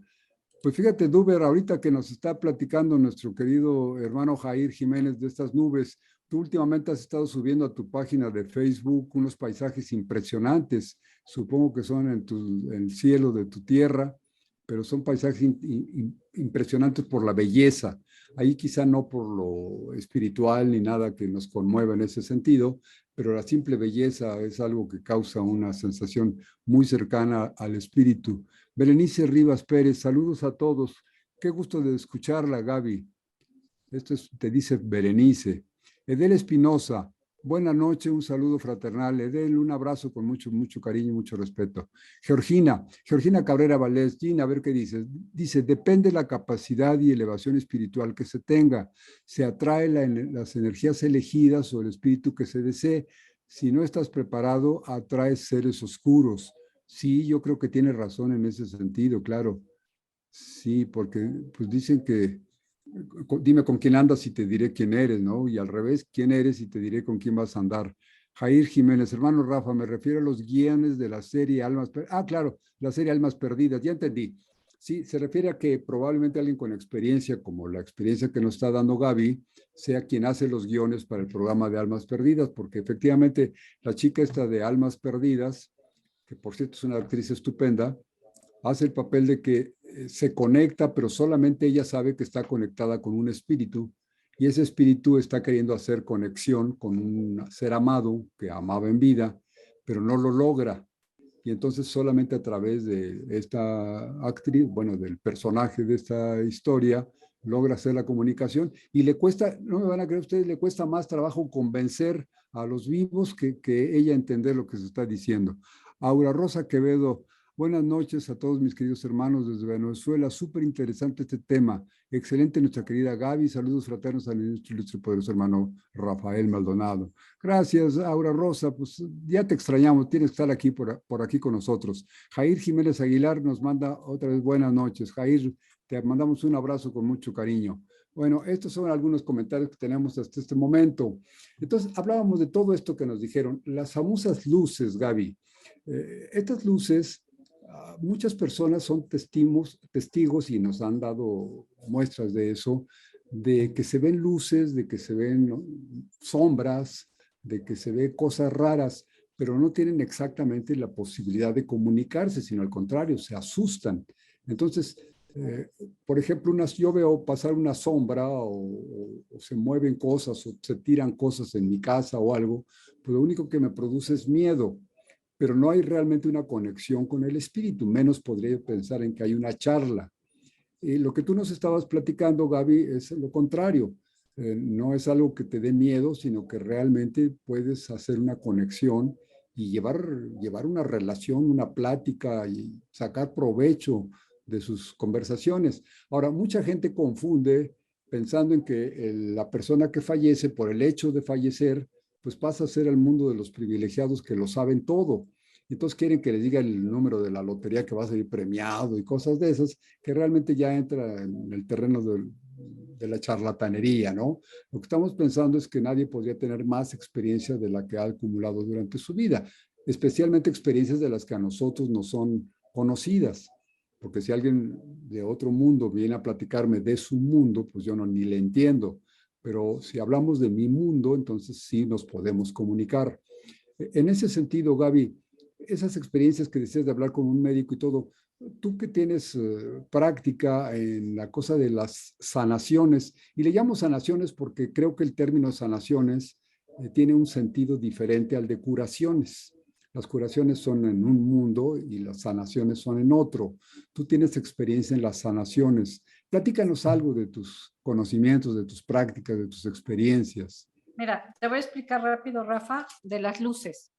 Pues fíjate, Duber, ahorita que nos está platicando nuestro querido hermano Jair Jiménez de estas nubes, tú últimamente has estado subiendo a tu página de Facebook unos paisajes impresionantes, supongo que son en el cielo de tu tierra, pero son paisajes impresionantes por la belleza. Ahí quizá no por lo espiritual ni nada que nos conmueva en ese sentido, pero la simple belleza es algo que causa una sensación muy cercana al espíritu. Berenice Rivas Pérez, saludos a todos. Qué gusto de escucharla, Gaby. Te dice Berenice. Edel Espinosa, buena noche, un saludo fraternal. Edel, un abrazo con mucho, mucho cariño y mucho respeto. Georgina Cabrera Valdés, Gina, a ver qué dice. Dice, depende la capacidad y elevación espiritual que se tenga. Se atrae las energías elegidas o el espíritu que se desee. Si no estás preparado, atraes seres oscuros. Sí, yo creo que tiene razón en ese sentido, claro. Sí, porque pues dicen que dime con quién andas y te diré quién eres, ¿no? Y al revés, quién eres y te diré con quién vas a andar. Jair Jiménez, hermano Rafa, me refiero a los guiones de la serie Almas Perdidas. Ah, claro, la serie Almas Perdidas, ya entendí. Sí, se refiere a que probablemente alguien con experiencia, como la experiencia que nos está dando Gaby, sea quien hace los guiones para el programa de Almas Perdidas, porque efectivamente la chica esta de Almas Perdidas, que por cierto es una actriz estupenda, hace el papel de que se conecta, pero solamente ella sabe que está conectada con un espíritu y ese espíritu está queriendo hacer conexión con un ser amado que amaba en vida, pero no lo logra. Y entonces solamente a través de esta actriz, bueno, del personaje de esta historia, logra hacer la comunicación y le cuesta, no me van a creer ustedes, le cuesta más trabajo convencer a los vivos que ella entender lo que se está diciendo. Aura Rosa Quevedo, buenas noches a todos mis queridos hermanos desde Venezuela. Súper interesante este tema. Excelente nuestra querida Gaby. Saludos fraternos a nuestro ilustre poderoso hermano Rafael Maldonado. Gracias, Aura Rosa. Pues ya te extrañamos. Tienes que estar aquí por aquí con nosotros. Jair Jiménez Aguilar nos manda otra vez buenas noches. Jair, te mandamos un abrazo con mucho cariño. Bueno, estos son algunos comentarios que tenemos hasta este momento. Entonces, hablábamos de todo esto que nos dijeron. Las famosas luces, Gaby. Estas luces, muchas personas son testigos y nos han dado muestras de eso, de que se ven luces, de que se ven sombras, de que se ven cosas raras, pero no tienen exactamente la posibilidad de comunicarse, sino al contrario, se asustan. Entonces, por ejemplo, yo veo pasar una sombra o se mueven cosas o se tiran cosas en mi casa o algo, pues lo único que me produce es miedo, pero no hay realmente una conexión con el espíritu, menos podría pensar en que hay una charla. Lo que tú nos estabas platicando, Gaby, es lo contrario. No es algo que te dé miedo, sino que realmente puedes hacer una conexión y llevar una relación, una plática y sacar provecho de sus conversaciones. Ahora, mucha gente confunde pensando en que la persona que fallece, por el hecho de fallecer, pues pasa a ser el mundo de los privilegiados que lo saben todo. Entonces quieren que les diga el número de la lotería que va a salir premiado y cosas de esas, que realmente ya entra en el terreno de la charlatanería, ¿no? Lo que estamos pensando es que nadie podría tener más experiencia de la que ha acumulado durante su vida, especialmente experiencias de las que a nosotros no son conocidas, porque si alguien de otro mundo viene a platicarme de su mundo, pues yo ni le entiendo, pero si hablamos de mi mundo, entonces sí nos podemos comunicar. En ese sentido, Gaby, esas experiencias que decías de hablar con un médico y todo, tú que tienes práctica en la cosa de las sanaciones, y le llamo sanaciones porque creo que el término sanaciones tiene un sentido diferente al de curaciones. Las curaciones son en un mundo y las sanaciones son en otro. Tú tienes experiencia en las sanaciones. Platícanos algo de tus conocimientos, de tus prácticas, de tus experiencias.
Mira, te voy a explicar rápido, Rafa, de las luces.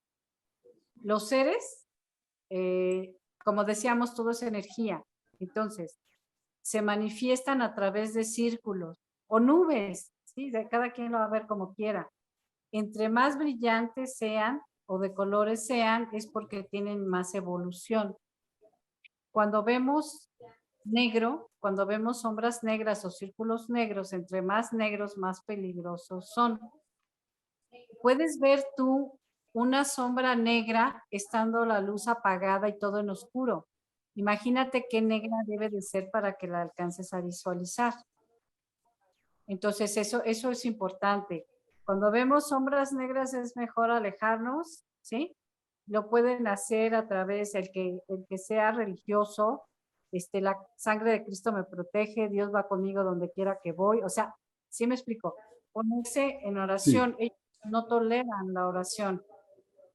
Los seres, como decíamos, todo es energía. Entonces, se manifiestan a través de círculos o nubes, ¿sí? De cada quien lo va a ver como quiera. Entre más brillantes sean o de colores sean, es porque tienen más evolución. Cuando vemos negro, cuando vemos sombras negras o círculos negros, entre más negros, más peligrosos son. Puedes ver tú una sombra negra estando la luz apagada y todo en oscuro. Imagínate qué negra debe de ser para que la alcances a visualizar. Entonces, eso es importante. Cuando vemos sombras negras es mejor alejarnos, ¿sí? Lo pueden hacer a través, el que sea religioso, la sangre de Cristo me protege, Dios va conmigo donde quiera que voy. O sea, ¿sí me explico? Ponerse en
Sí,
oración, ellos no toleran la oración.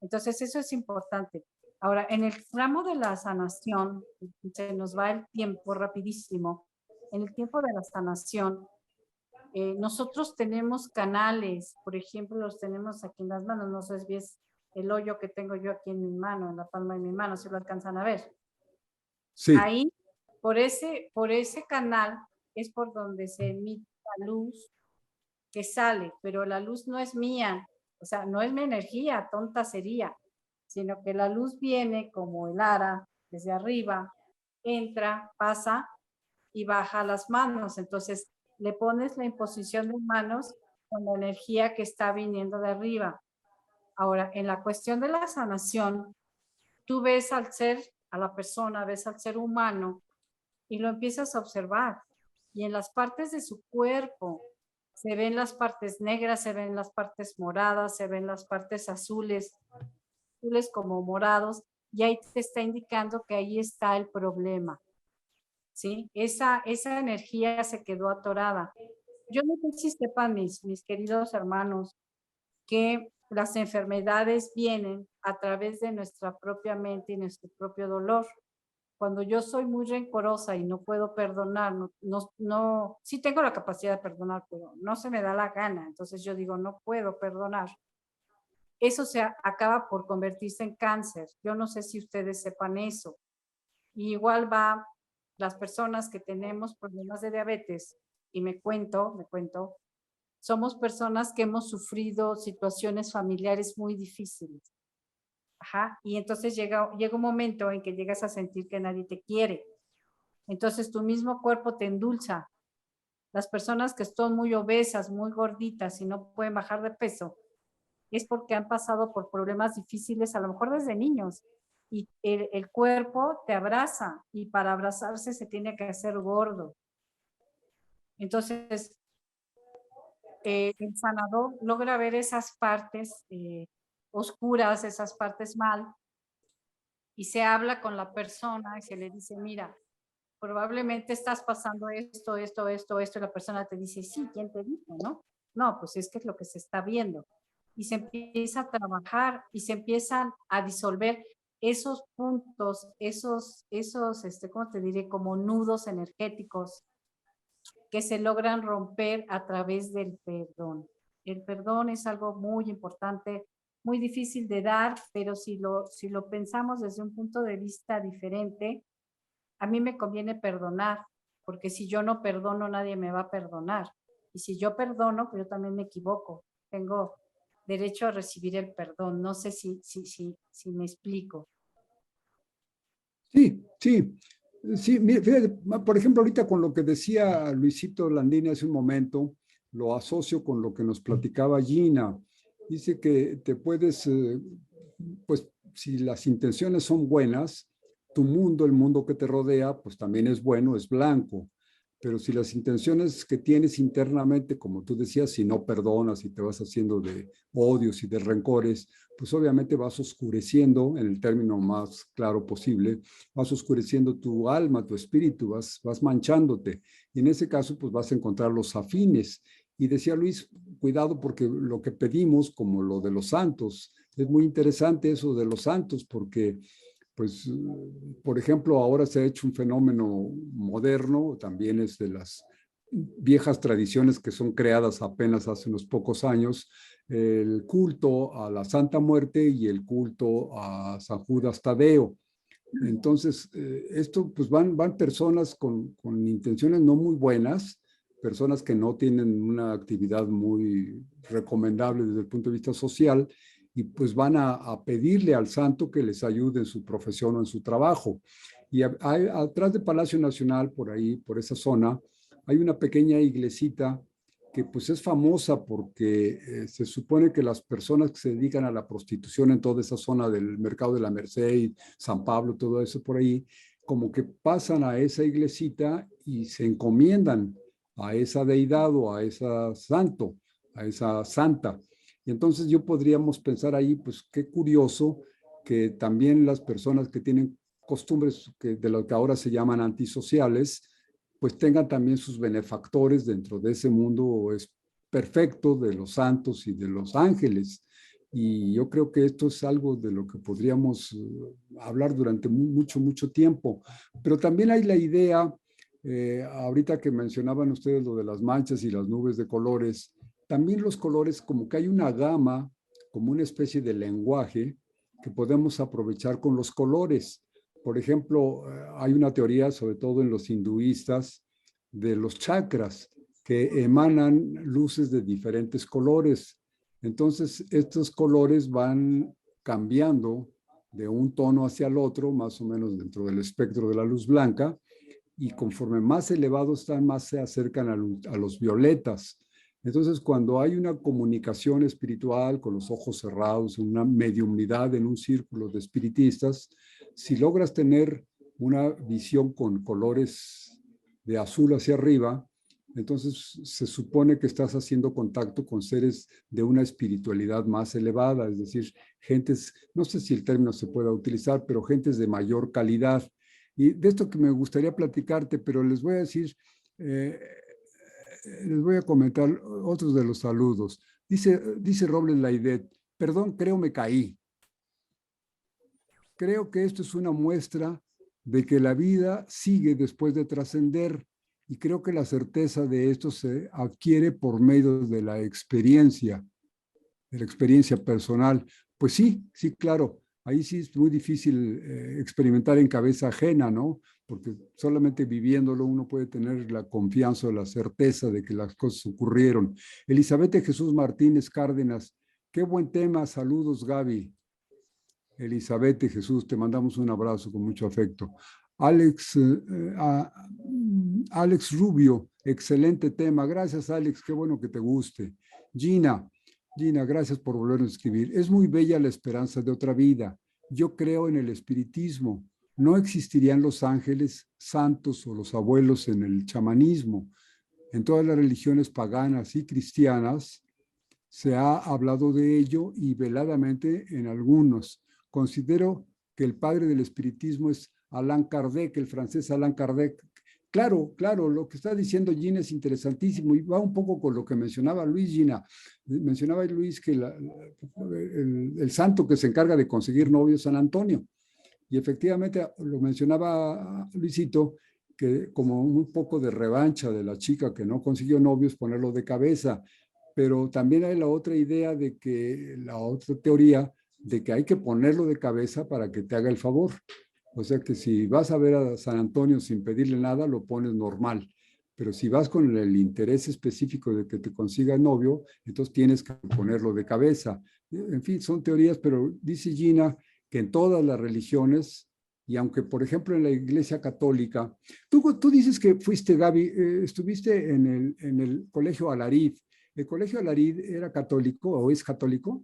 Entonces, eso es importante. Ahora, en el ramo de la sanación, se nos va el tiempo rapidísimo. En el tiempo de la sanación, nosotros tenemos canales, por ejemplo, los tenemos aquí en las manos, no sé si ves el hoyo que tengo yo aquí en mi mano, en la palma de mi mano, si lo alcanzan a ver.
sí,
Ahí, por ese canal, es por donde se emite la luz que sale, pero la luz no es mía, o sea, no es mi energía, tonta sería, sino que la luz viene como el ara, desde arriba, entra, pasa y baja las manos. Entonces, le pones la imposición de manos con la energía que está viniendo de arriba. Ahora, en la cuestión de la sanación, tú ves al ser, a la persona, ves al ser humano y lo empiezas a observar. Y en las partes de su cuerpo, se ven las partes negras, se ven las partes moradas, se ven las partes azules, azules como morados, y ahí te está indicando que ahí está el problema. ¿Sí? Esa energía se quedó atorada. Yo no sé si sepan mis queridos hermanos que las enfermedades vienen a través de nuestra propia mente y nuestro propio dolor. Cuando yo soy muy rencorosa y no puedo perdonar, sí tengo la capacidad de perdonar, pero no se me da la gana. Entonces yo digo, no puedo perdonar. Eso se acaba por convertirse en cáncer. Yo no sé si ustedes sepan eso. Y igual va las personas que tenemos problemas de diabetes, y me cuento, somos personas que hemos sufrido situaciones familiares muy difíciles. Ajá, y entonces llega un momento en que llegas a sentir que nadie te quiere. Entonces tu mismo cuerpo te endulza. Las personas que están muy obesas, muy gorditas y no pueden bajar de peso, es porque han pasado por problemas difíciles, a lo mejor desde niños, y el cuerpo te abraza, y para abrazarse se tiene que hacer gordo. Entonces, el sanador logra ver esas partes oscuras, esas partes mal, y se habla con la persona y se le dice, mira, probablemente estás pasando esto, y la persona te dice, sí, ¿quién te dijo, no? No, pues es que es lo que se está viendo. Y se empieza a trabajar y se empiezan a disolver esos puntos, ¿cómo te diré? Como nudos energéticos que se logran romper a través del perdón. El perdón es algo muy importante, muy difícil de dar, pero si lo pensamos desde un punto de vista diferente, a mí me conviene perdonar, porque si yo no perdono, nadie me va a perdonar. Y si yo perdono, pues yo también me equivoco. Tengo derecho a recibir el perdón. No sé si me explico.
sí, sí. Sí, mire, fíjate, por ejemplo, ahorita con lo que decía Luisito Landini hace un momento, lo asocio con lo que nos platicaba Gina. Dice que te puedes, pues si las intenciones son buenas, tu mundo, el mundo que te rodea, pues también es bueno, es blanco. pero si las intenciones que tienes internamente, como tú decías, si no perdonas y te vas haciendo de odios y de rencores, pues obviamente vas oscureciendo, en el término más claro posible, vas oscureciendo tu alma, tu espíritu, vas manchándote. Y en ese caso, pues vas a encontrar los afines. Y decía Luis, cuidado porque lo que pedimos, como lo de los santos, es muy interesante eso de los santos, porque pues, por ejemplo, ahora se ha hecho un fenómeno moderno, también es de las viejas tradiciones que son creadas apenas hace unos pocos años, el culto a la Santa Muerte y el culto a San Judas Tadeo. Entonces, esto pues van personas con intenciones no muy buenas, personas que no tienen una actividad muy recomendable desde el punto de vista social, y pues van a pedirle al santo que les ayude en su profesión o en su trabajo. Y atrás de Palacio Nacional, por ahí, por esa zona, hay una pequeña iglesita que pues es famosa porque se supone que las personas que se dedican a la prostitución en toda esa zona del Mercado de la Merced, San Pablo, todo eso por ahí, como que pasan a esa iglesita y se encomiendan a esa deidad o a esa santo, a esa santa. Y entonces yo podríamos pensar ahí, pues qué curioso que también las personas que tienen costumbres de lo que ahora se llaman antisociales, pues tengan también sus benefactores dentro de ese mundo es perfecto de los santos y de los ángeles. Y yo creo que esto es algo de lo que podríamos hablar durante mucho tiempo. Pero también hay la idea, ahorita que mencionaban ustedes lo de las manchas y las nubes de colores, también los colores, como que hay una gama, como una especie de lenguaje que podemos aprovechar con los colores. Por ejemplo, hay una teoría, sobre todo en los hinduistas, de los chakras, que emanan luces de diferentes colores. Entonces, estos colores van cambiando de un tono hacia el otro, más o menos dentro del espectro de la luz blanca, y conforme más elevados están, más se acercan a los violetas. Entonces, cuando hay una comunicación espiritual con los ojos cerrados, una mediumnidad en un círculo de espiritistas, si logras tener una visión con colores de azul hacia arriba, entonces se supone que estás haciendo contacto con seres de una espiritualidad más elevada, es decir, gentes, no sé si el término se pueda utilizar, pero gentes de mayor calidad. Y de esto que me gustaría platicarte, pero les voy a decir, les voy a comentar otros de los saludos. Dice Robles Laidet, perdón, creo me caí. Creo que esto es una muestra de que la vida sigue después de trascender, y creo que la certeza de esto se adquiere por medio de la experiencia personal. Pues sí, claro, ahí sí es muy difícil experimentar en cabeza ajena, ¿no? Porque solamente viviéndolo uno puede tener la confianza o la certeza de que las cosas ocurrieron. Elizabeth Jesús Martínez Cárdenas, qué buen tema, saludos Gaby. Elizabeth Jesús, te mandamos un abrazo con mucho afecto. Alex Rubio, excelente tema. Gracias, Alex, qué bueno que te guste. Gina, gracias por volver a escribir. Es muy bella la esperanza de otra vida. Yo creo en el espiritismo. No existirían los ángeles santos o los abuelos en el chamanismo. En todas las religiones paganas y cristianas se ha hablado de ello y veladamente en algunos. Considero que el padre del espiritismo es Allan Kardec, el francés Allan Kardec. Claro, lo que está diciendo Gina es interesantísimo y va un poco con lo que mencionaba Luis, Gina. Mencionaba Luis que el santo que se encarga de conseguir novios es San Antonio. Y efectivamente lo mencionaba Luisito, que como un poco de revancha de la chica que no consiguió novios, ponerlo de cabeza. Pero también hay la otra idea de que, la otra teoría de que hay que ponerlo de cabeza para que te haga el favor. O sea que si vas a ver a San Antonio sin pedirle nada, lo pones normal. Pero si vas con el interés específico de que te consiga novio, entonces tienes que ponerlo de cabeza. En fin, son teorías, pero dice Gina que en todas las religiones, y aunque por ejemplo en la Iglesia Católica, tú dices que fuiste, Gaby, estuviste en el Colegio Alarife. ¿El Colegio Alarife era católico o es católico?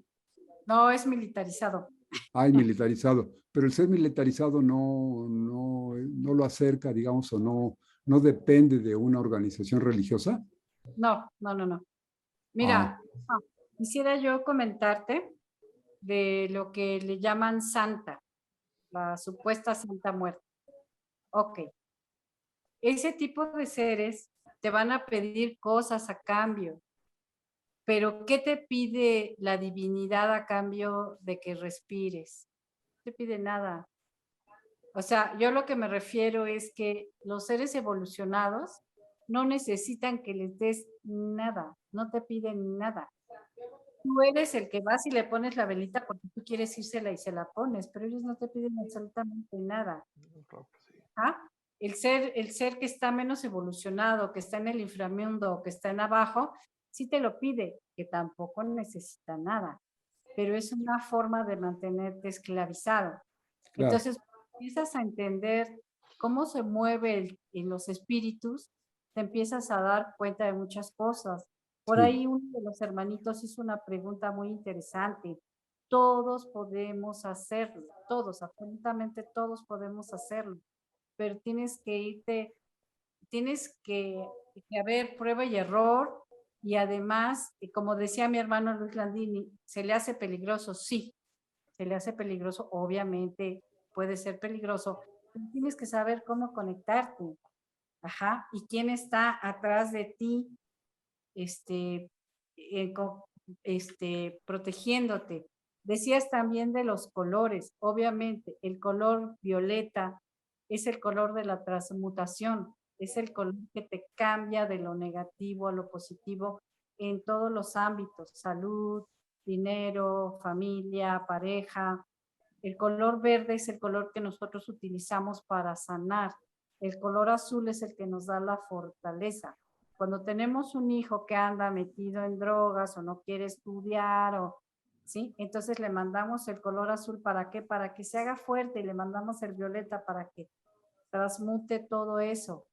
No, es militarizado.
Ah, es militarizado, pero el ser militarizado no lo acerca, digamos, o no depende de una organización religiosa.
No. Mira, quisiera yo comentarte de lo que le llaman santa, la supuesta Santa Muerte. Ok. Ese tipo de seres te van a pedir cosas a cambio, pero ¿qué te pide la divinidad a cambio de que respires? No te pide nada. O sea, yo lo que me refiero es que los seres evolucionados no necesitan que les des nada, no te piden nada. Tú eres el que vas y le pones la velita porque tú quieres írsela y se la pones, pero ellos no te piden absolutamente nada.
Claro que sí.
¿Ah? El ser que está menos evolucionado, que está en el inframundo, que está en abajo, sí te lo pide, que tampoco necesita nada, pero es una forma de mantenerte esclavizado.
Claro.
Entonces, empiezas a entender cómo se mueve en los espíritus, te empiezas a dar cuenta de muchas cosas. Por
Sí.
ahí uno de los hermanitos hizo una pregunta muy interesante. Todos podemos hacerlo, todos, absolutamente todos podemos hacerlo, pero tienes que haber prueba y error, y además, como decía mi hermano Luis Landini, ¿se le hace peligroso? Sí, se le hace peligroso, obviamente puede ser peligroso, pero tienes que saber cómo conectarte, ajá, y quién está atrás de ti, este, eh, co- protegiéndote. Decías también de los colores, obviamente el color violeta es el color de la transmutación, es el color que te cambia de lo negativo a lo positivo en todos los ámbitos, salud, dinero, familia, pareja. El color verde es el color que nosotros utilizamos para sanar. El color azul es el que nos da la fortaleza. Cuando tenemos un hijo que anda metido en drogas o no quiere estudiar, ¿sí? Entonces le mandamos el color azul, ¿para qué? Para que se haga fuerte, y le mandamos el violeta para que transmute todo eso.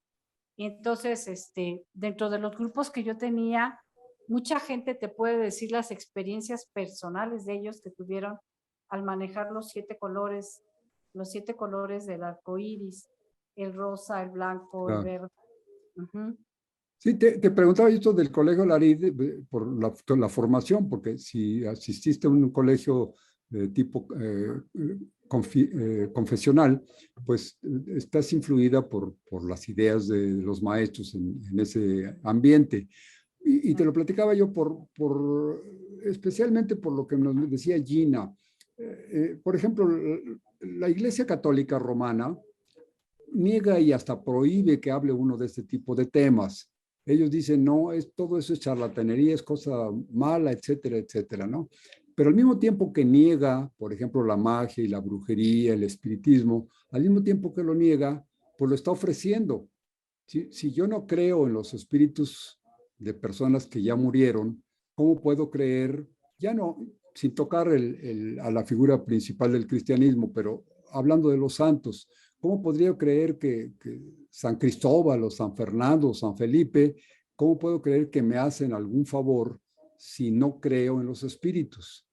Y entonces, dentro de los grupos que yo tenía, mucha gente te puede decir las experiencias personales de ellos que tuvieron al manejar los 7 colores del arco iris, el rosa, el blanco, el
Claro.
verde. Uh-huh.
Sí, te preguntaba esto del Colegio Larid por la formación, porque si asististe a un colegio de tipo confesional, pues estás influida por las ideas de los maestros en ese ambiente. Y te lo platicaba yo especialmente por lo que nos decía Gina. Por ejemplo, la Iglesia Católica Romana niega y hasta prohíbe que hable uno de este tipo de temas. Ellos dicen, no, todo eso es charlatanería, es cosa mala, etcétera, etcétera, ¿no? Pero al mismo tiempo que niega, por ejemplo, la magia y la brujería, el espiritismo, al mismo tiempo que lo niega, pues lo está ofreciendo. Si yo no creo en los espíritus de personas que ya murieron, ¿cómo puedo creer, ya no, sin tocar a la figura principal del cristianismo, pero hablando de los santos, ¿cómo podría creer que San Cristóbal o San Fernando o San Felipe, cómo puedo creer que me hacen algún favor si no creo en los espíritus?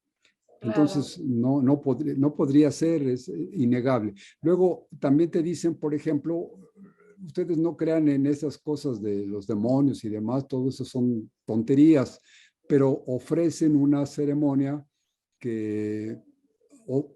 Entonces, no podría ser, es innegable. Luego, también te dicen, por ejemplo, ustedes no crean en esas cosas de los demonios y demás, todo eso son tonterías, pero ofrecen una ceremonia que,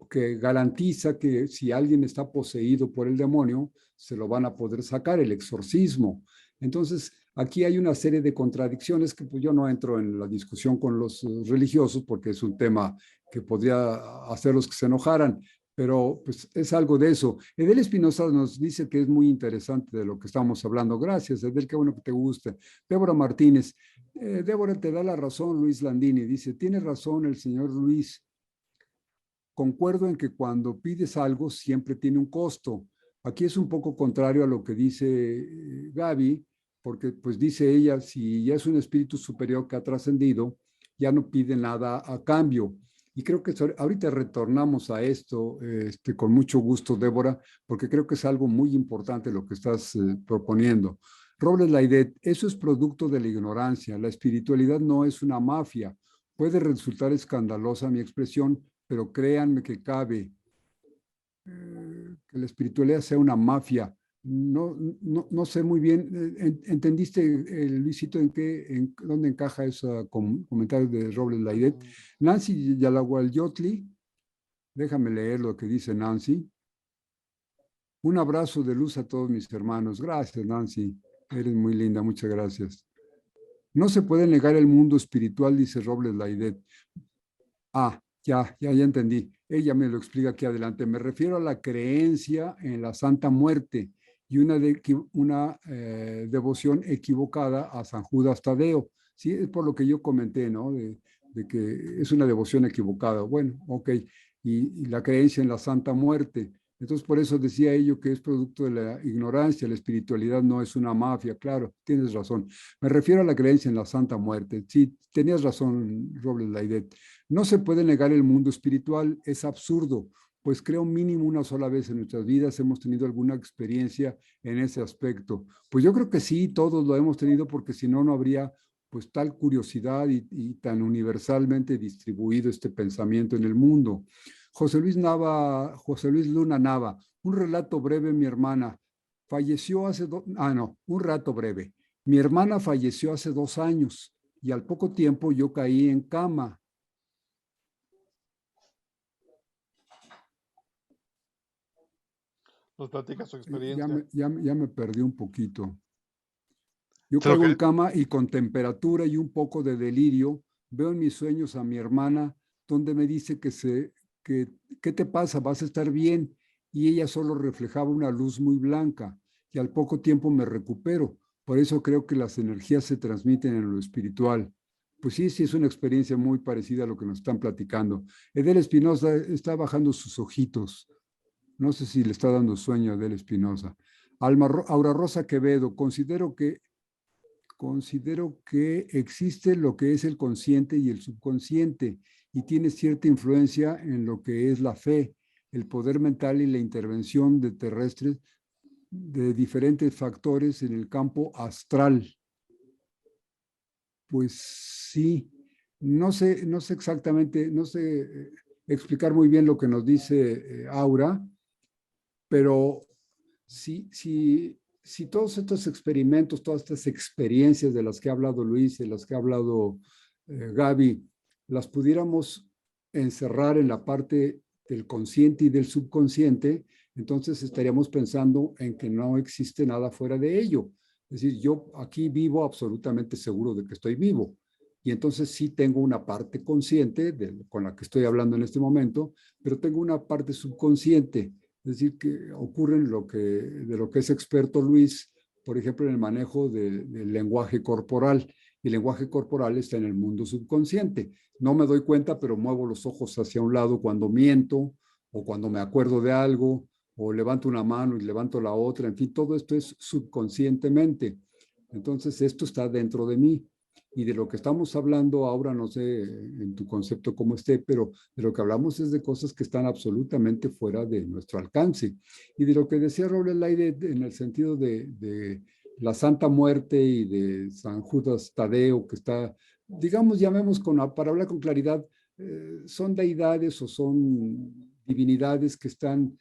que garantiza que si alguien está poseído por el demonio, se lo van a poder sacar, el exorcismo. Entonces, aquí hay una serie de contradicciones que pues, yo no entro en la discusión con los religiosos porque es un tema que podría hacerlos que se enojaran, pero pues es algo de eso. Edel Espinosa nos dice que es muy interesante de lo que estamos hablando. Gracias, Edel, qué bueno que te guste. Débora Martínez, Débora te da la razón, Luis Landini, dice, tiene razón el señor Luis. Concuerdo en que cuando pides algo siempre tiene un costo. Aquí es un poco contrario a lo que dice Gaby, porque pues dice ella, si ya es un espíritu superior que ha trascendido, ya no pide nada a cambio. Y creo que ahorita retornamos a esto con mucho gusto, Débora, porque creo que es algo muy importante lo que estás proponiendo. Robles Laidet, eso es producto de la ignorancia. La espiritualidad no es una mafia. Puede resultar escandalosa mi expresión, pero créanme que cabe que la espiritualidad sea una mafia. no sé muy bien. ¿Entendiste, Luisito, dónde encaja ese comentario de Robles Laidet? Nancy Yalahualyotli, déjame leer lo que dice Nancy. Un abrazo de luz a todos mis hermanos. Gracias, Nancy. Eres muy linda, muchas gracias. No se puede negar el mundo espiritual, dice Robles Laidet. Ya entendí. Ella me lo explica aquí adelante. Me refiero a la creencia en la Santa Muerte y una devoción equivocada a San Judas Tadeo. Sí, es por lo que yo comenté, ¿no? De que es una devoción equivocada. Bueno, ok. Y la creencia en la Santa Muerte. Entonces, por eso decía ello que es producto de la ignorancia. La espiritualidad no es una mafia, claro, tienes razón. Me refiero a la creencia en la Santa Muerte. Sí, tenías razón, Robles Laidet. No se puede negar el mundo espiritual, es absurdo, pues creo mínimo una sola vez en nuestras vidas hemos tenido alguna experiencia en ese aspecto. Pues yo creo que sí, todos lo hemos tenido porque si no, no habría pues tal curiosidad y tan universalmente distribuido este pensamiento en el mundo. José Luis Luna Nava, un relato breve, mi hermana falleció hace un rato breve. Mi hermana falleció hace 2 años y al poco tiempo yo caí en cama.
Nos platica su experiencia.
Ya me perdí un poquito. Yo caigo en cama y con temperatura y un poco de delirio veo en mis sueños a mi hermana donde me dice ¿qué te pasa? Vas a estar bien. Y ella solo reflejaba una luz muy blanca y al poco tiempo me recupero. Por eso creo que las energías se transmiten en lo espiritual. Pues sí, es una experiencia muy parecida a lo que nos están platicando. Edel Espinosa está bajando sus ojitos. No sé si le está dando sueño a Edel Espinosa. Aura Rosa Quevedo, considero que existe lo que es el consciente y el subconsciente y tiene cierta influencia en lo que es la fe, el poder mental y la intervención de terrestres de diferentes factores en el campo astral. Pues sí, no sé exactamente, no sé explicar muy bien lo que nos dice Aura, pero si todos estos experimentos, todas estas experiencias de las que ha hablado Luis, de las que ha hablado Gaby, las pudiéramos encerrar en la parte del consciente y del subconsciente, entonces estaríamos pensando en que no existe nada fuera de ello. Es decir, yo aquí vivo absolutamente seguro de que estoy vivo. Y entonces sí tengo una parte consciente con la que estoy hablando en este momento, pero tengo una parte subconsciente. Es decir, que ocurre de lo que es experto Luis, por ejemplo, en el manejo del lenguaje corporal. Y el lenguaje corporal está en el mundo subconsciente. No me doy cuenta, pero muevo los ojos hacia un lado cuando miento o cuando me acuerdo de algo o levanto una mano y levanto la otra. En fin, todo esto es subconscientemente. Entonces, esto está dentro de mí. Y de lo que estamos hablando ahora, no sé en tu concepto cómo esté, pero de lo que hablamos es de cosas que están absolutamente fuera de nuestro alcance. Y de lo que decía Robles Laidet en el sentido de la Santa Muerte y de San Judas Tadeo, que está, digamos, llamemos para hablar con claridad, son deidades o son divinidades que están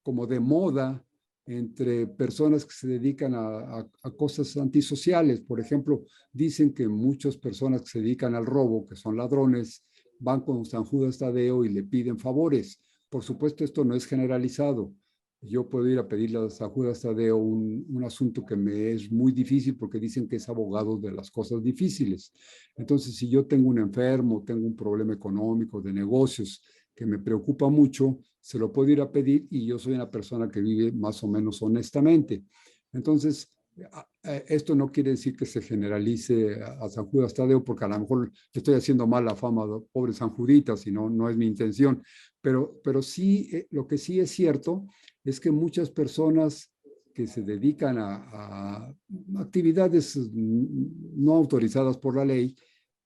como de moda entre personas que se dedican a cosas antisociales. Por ejemplo, dicen que muchas personas que se dedican al robo, que son ladrones, van con San Judas Tadeo y le piden favores. Por supuesto, esto no es generalizado. Yo puedo ir a pedirle a San Judas Tadeo un asunto que me es muy difícil porque dicen que es abogado de las cosas difíciles. Entonces, si yo tengo un enfermo, tengo un problema económico, de negocios, que me preocupa mucho, se lo puedo ir a pedir y yo soy una persona que vive más o menos honestamente. Entonces, esto no quiere decir que se generalice a San Judas Tadeo, porque a lo mejor le estoy haciendo mal la fama de pobre San Judita, si no es mi intención. Pero sí, lo que sí es cierto es que muchas personas que se dedican a actividades no autorizadas por la ley,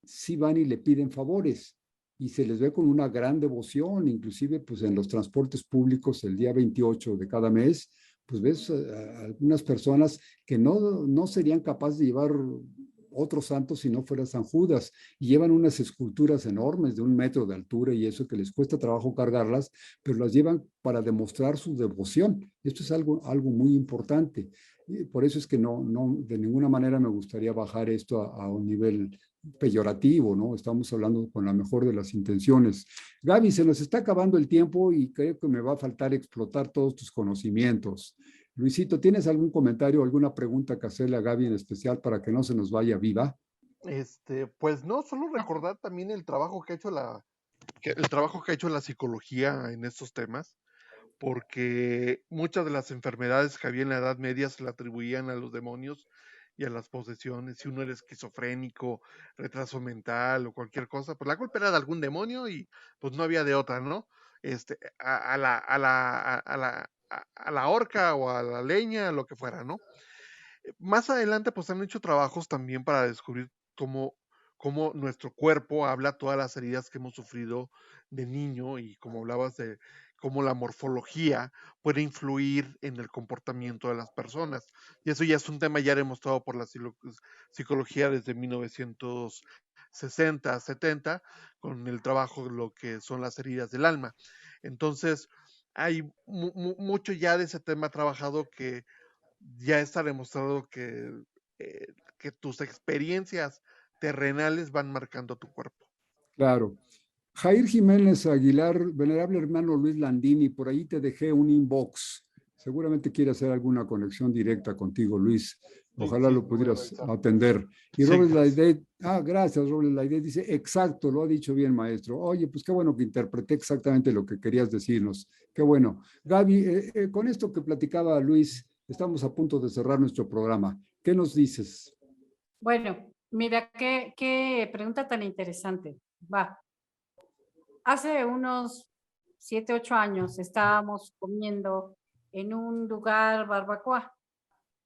sí van y le piden favores y se les ve con una gran devoción, inclusive pues en los transportes públicos el día 28 de cada mes, pues ves a algunas personas que no serían capaces de llevar otro santo si no fuera San Judas. Y llevan unas esculturas enormes de 1 metro de altura y eso que les cuesta trabajo cargarlas, pero las llevan para demostrar su devoción. Esto es algo muy importante. Y por eso es que no, de ninguna manera me gustaría bajar esto a un nivel peyorativo, ¿no? Estamos hablando con la mejor de las intenciones. Gaby, se nos está acabando el tiempo y creo que me va a faltar explotar todos tus conocimientos. Luisito, ¿tienes algún comentario o alguna pregunta que hacerle a Gaby en especial para que no se nos vaya viva?
Pues no, solo recordar también el trabajo que ha hecho el trabajo que ha hecho la psicología en estos temas, porque muchas de las enfermedades que había en la Edad Media se le atribuían a los demonios y a las posesiones. Si uno era esquizofrénico, retraso mental o cualquier cosa, pues la culpa era de algún demonio y pues no había de otra, ¿no? A la horca o a la leña, lo que fuera, ¿no? Más adelante, pues han hecho trabajos también para descubrir cómo nuestro cuerpo habla todas las heridas que hemos sufrido de niño y como hablabas de cómo la morfología puede influir en el comportamiento de las personas. Y eso ya es un tema ya demostrado por la psicología desde 1960, 70, con el trabajo de lo que son las heridas del alma. Entonces, hay mucho ya de ese tema trabajado que ya está demostrado que tus experiencias terrenales van marcando tu cuerpo.
Claro. Jair Jiménez Aguilar, venerable hermano Luis Landini, por ahí te dejé un inbox. Seguramente quiere hacer alguna conexión directa contigo, Luis. Ojalá
Sí,
lo pudieras atender. Y
sí,
Robles
gracias.
Laide, gracias, Robles Laide, dice, exacto, lo ha dicho bien, maestro. Oye, pues qué bueno que interpreté exactamente lo que querías decirnos. Qué bueno. Gaby, con esto que platicaba Luis, estamos a punto de cerrar nuestro programa. ¿Qué nos dices?
Bueno, mira, qué pregunta tan interesante. Va. Hace unos 7, 8 años estábamos comiendo en un lugar barbacoa,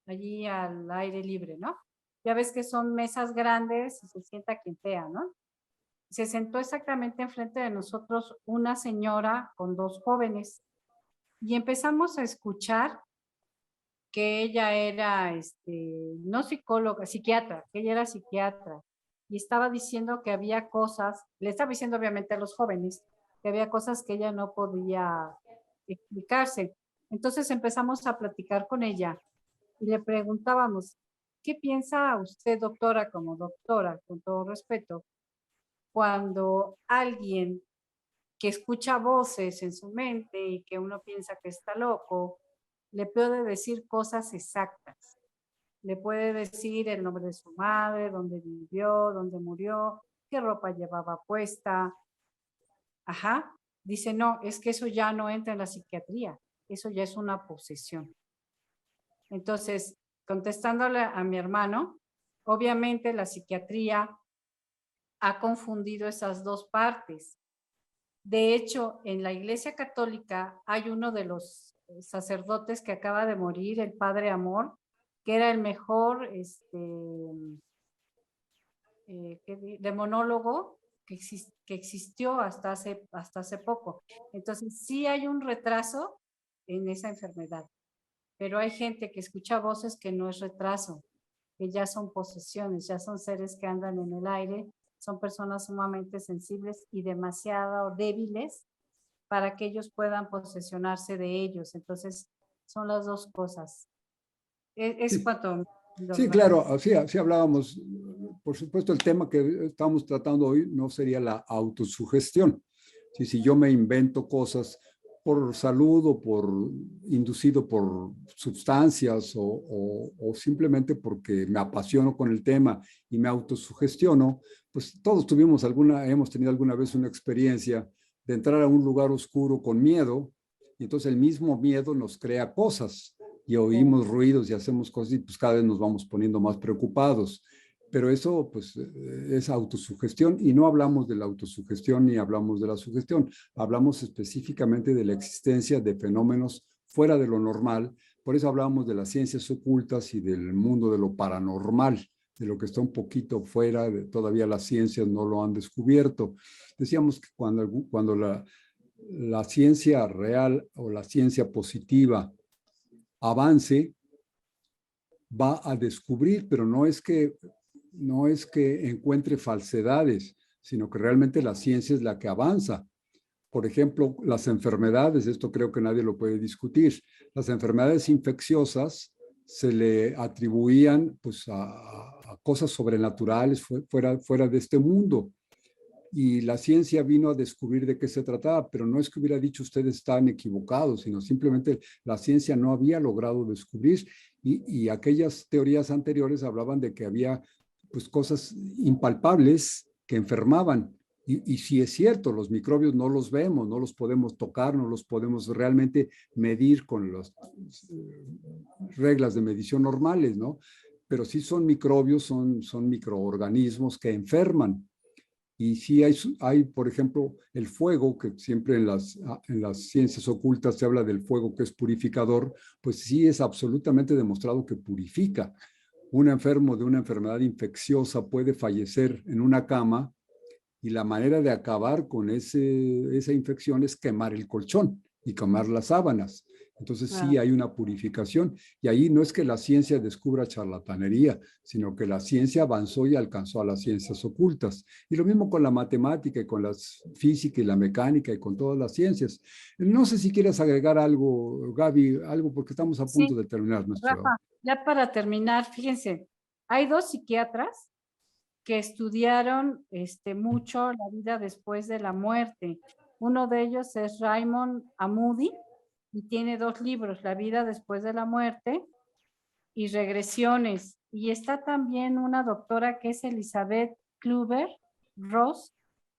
allí al aire libre, ¿no? Ya ves que son mesas grandes y se sienta quien sea, ¿no? Se sentó exactamente enfrente de nosotros una señora con 2 jóvenes y empezamos a escuchar que ella era, no psicóloga, psiquiatra, que ella era psiquiatra y estaba diciendo que había cosas, le estaba diciendo obviamente a los jóvenes, que había cosas que ella no podía explicarse. Entonces empezamos a platicar con ella y le preguntábamos, ¿qué piensa usted, doctora, como doctora, con todo respeto, cuando alguien que escucha voces en su mente y que uno piensa que está loco, le puede decir cosas exactas? Le puede decir el nombre de su madre, dónde vivió, dónde murió, qué ropa llevaba puesta. Ajá. Dice, no, es que eso ya no entra en la psiquiatría, eso ya es una posesión. Entonces, contestándole a mi hermano, obviamente la psiquiatría ha confundido esas dos partes. De hecho, en la Iglesia Católica hay uno de los sacerdotes que acaba de morir, el Padre Amor, que era el mejor demonólogo que existió hasta hace poco. Entonces, sí hay un retraso en esa enfermedad, pero hay gente que escucha voces que no es retraso, que ya son posesiones, ya son seres que andan en el aire, son personas sumamente sensibles y demasiado débiles para que ellos puedan posesionarse de ellos. Entonces, son las dos cosas. Es
Sí.
cuanto lo
Sí,
refiero.
claro, así hablábamos. Por supuesto, el tema que estamos tratando hoy no sería la autosugestión. Si yo me invento cosas por salud o inducido por sustancias o simplemente porque me apasiono con el tema y me autosugestiono, pues todos hemos tenido alguna vez una experiencia de entrar a un lugar oscuro con miedo y entonces el mismo miedo nos crea cosas y oímos ruidos y hacemos cosas y pues cada vez nos vamos poniendo más preocupados. Pero eso pues es autosugestión y no hablamos de la autosugestión ni hablamos de la sugestión, hablamos específicamente de la existencia de fenómenos fuera de lo normal, por eso hablamos de las ciencias ocultas y del mundo de lo paranormal, de lo que está un poquito fuera, todavía las ciencias no lo han descubierto. Decíamos que cuando la ciencia real o la ciencia positiva avance, va a descubrir, pero no es que no es que encuentre falsedades, sino que realmente la ciencia es la que avanza. Por ejemplo, las enfermedades, esto creo que nadie lo puede discutir. Las enfermedades infecciosas se le atribuían pues, a cosas sobrenaturales fuera de este mundo. Y la ciencia vino a descubrir de qué se trataba, pero no es que hubiera dicho ustedes están equivocados, sino simplemente la ciencia no había logrado descubrir y aquellas teorías anteriores hablaban de que había pues cosas impalpables que enfermaban. Y sí es cierto, los microbios no los vemos, no los podemos tocar, no los podemos realmente medir con las reglas de medición normales, ¿no? Pero sí son microbios, son microorganismos que enferman. Y sí hay, por ejemplo, el fuego, que siempre en las ciencias ocultas se habla del fuego que es purificador, pues sí es absolutamente demostrado que purifica. Un enfermo de una enfermedad infecciosa puede fallecer en una cama y la manera de acabar con esa infección es quemar el colchón y quemar las sábanas. Entonces sí hay una purificación y ahí no es que la ciencia descubra charlatanería, sino que la ciencia avanzó y alcanzó a las ciencias ocultas. Y lo mismo con la matemática y con la física y la mecánica y con todas las ciencias. No sé si quieres agregar algo, Gaby, algo porque estamos a punto de terminar nuestro...
Rafa, ya para terminar, fíjense, hay 2 psiquiatras que estudiaron mucho la vida después de la muerte. Uno de ellos es Raymond Amudi y tiene 2 libros, La vida después de la muerte y Regresiones. Y está también una doctora que es Elizabeth Kluber-Ross,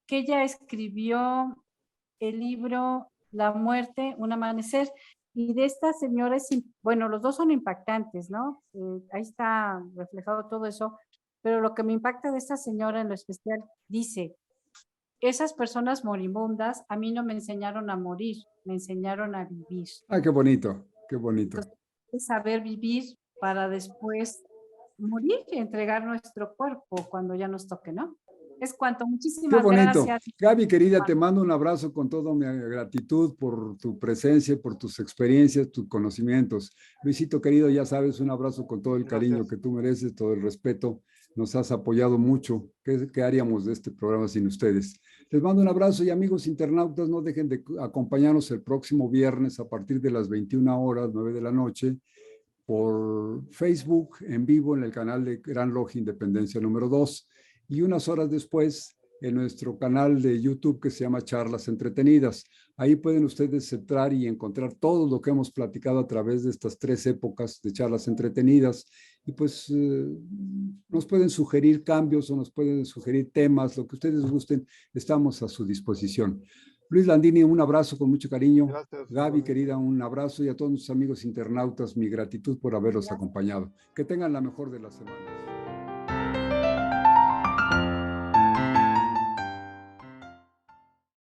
que ella escribió el libro La muerte, un amanecer. Y de esta señora, bueno, los 2 son impactantes, ¿no? Ahí está reflejado todo eso. Pero lo que me impacta de esta señora en lo especial, dice, esas personas moribundas a mí no me enseñaron a morir, me enseñaron a vivir.
Ah, qué bonito, qué bonito.
Entonces, es saber vivir para después morir y entregar nuestro cuerpo cuando ya nos toque, ¿no? Es cuanto. Muchísimas
Qué bonito.
gracias.
Gaby, querida, te mando un abrazo con toda mi gratitud por tu presencia, por tus experiencias, tus conocimientos. Luisito, querido, ya sabes, un abrazo con todo el cariño que tú mereces, todo el respeto. Nos has apoyado mucho. ¿Qué haríamos de este programa sin ustedes? Les mando un abrazo y amigos internautas, no dejen de acompañarnos el próximo viernes a partir de las 21 horas, 9 de la noche, por Facebook en vivo en el canal de Gran Logia Independencia número 2 y unas horas después en nuestro canal de YouTube que se llama Charlas Entretenidas. Ahí pueden ustedes entrar y encontrar todo lo que hemos platicado a través de estas 3 épocas de charlas entretenidas y pues nos pueden sugerir cambios o nos pueden sugerir temas, lo que ustedes gusten, estamos a su disposición. Luis Landini, un abrazo con mucho cariño.
Gracias.
Gaby, querida, un abrazo y a todos nuestros amigos internautas, mi gratitud por haberlos acompañado. Que tengan la mejor de las semanas.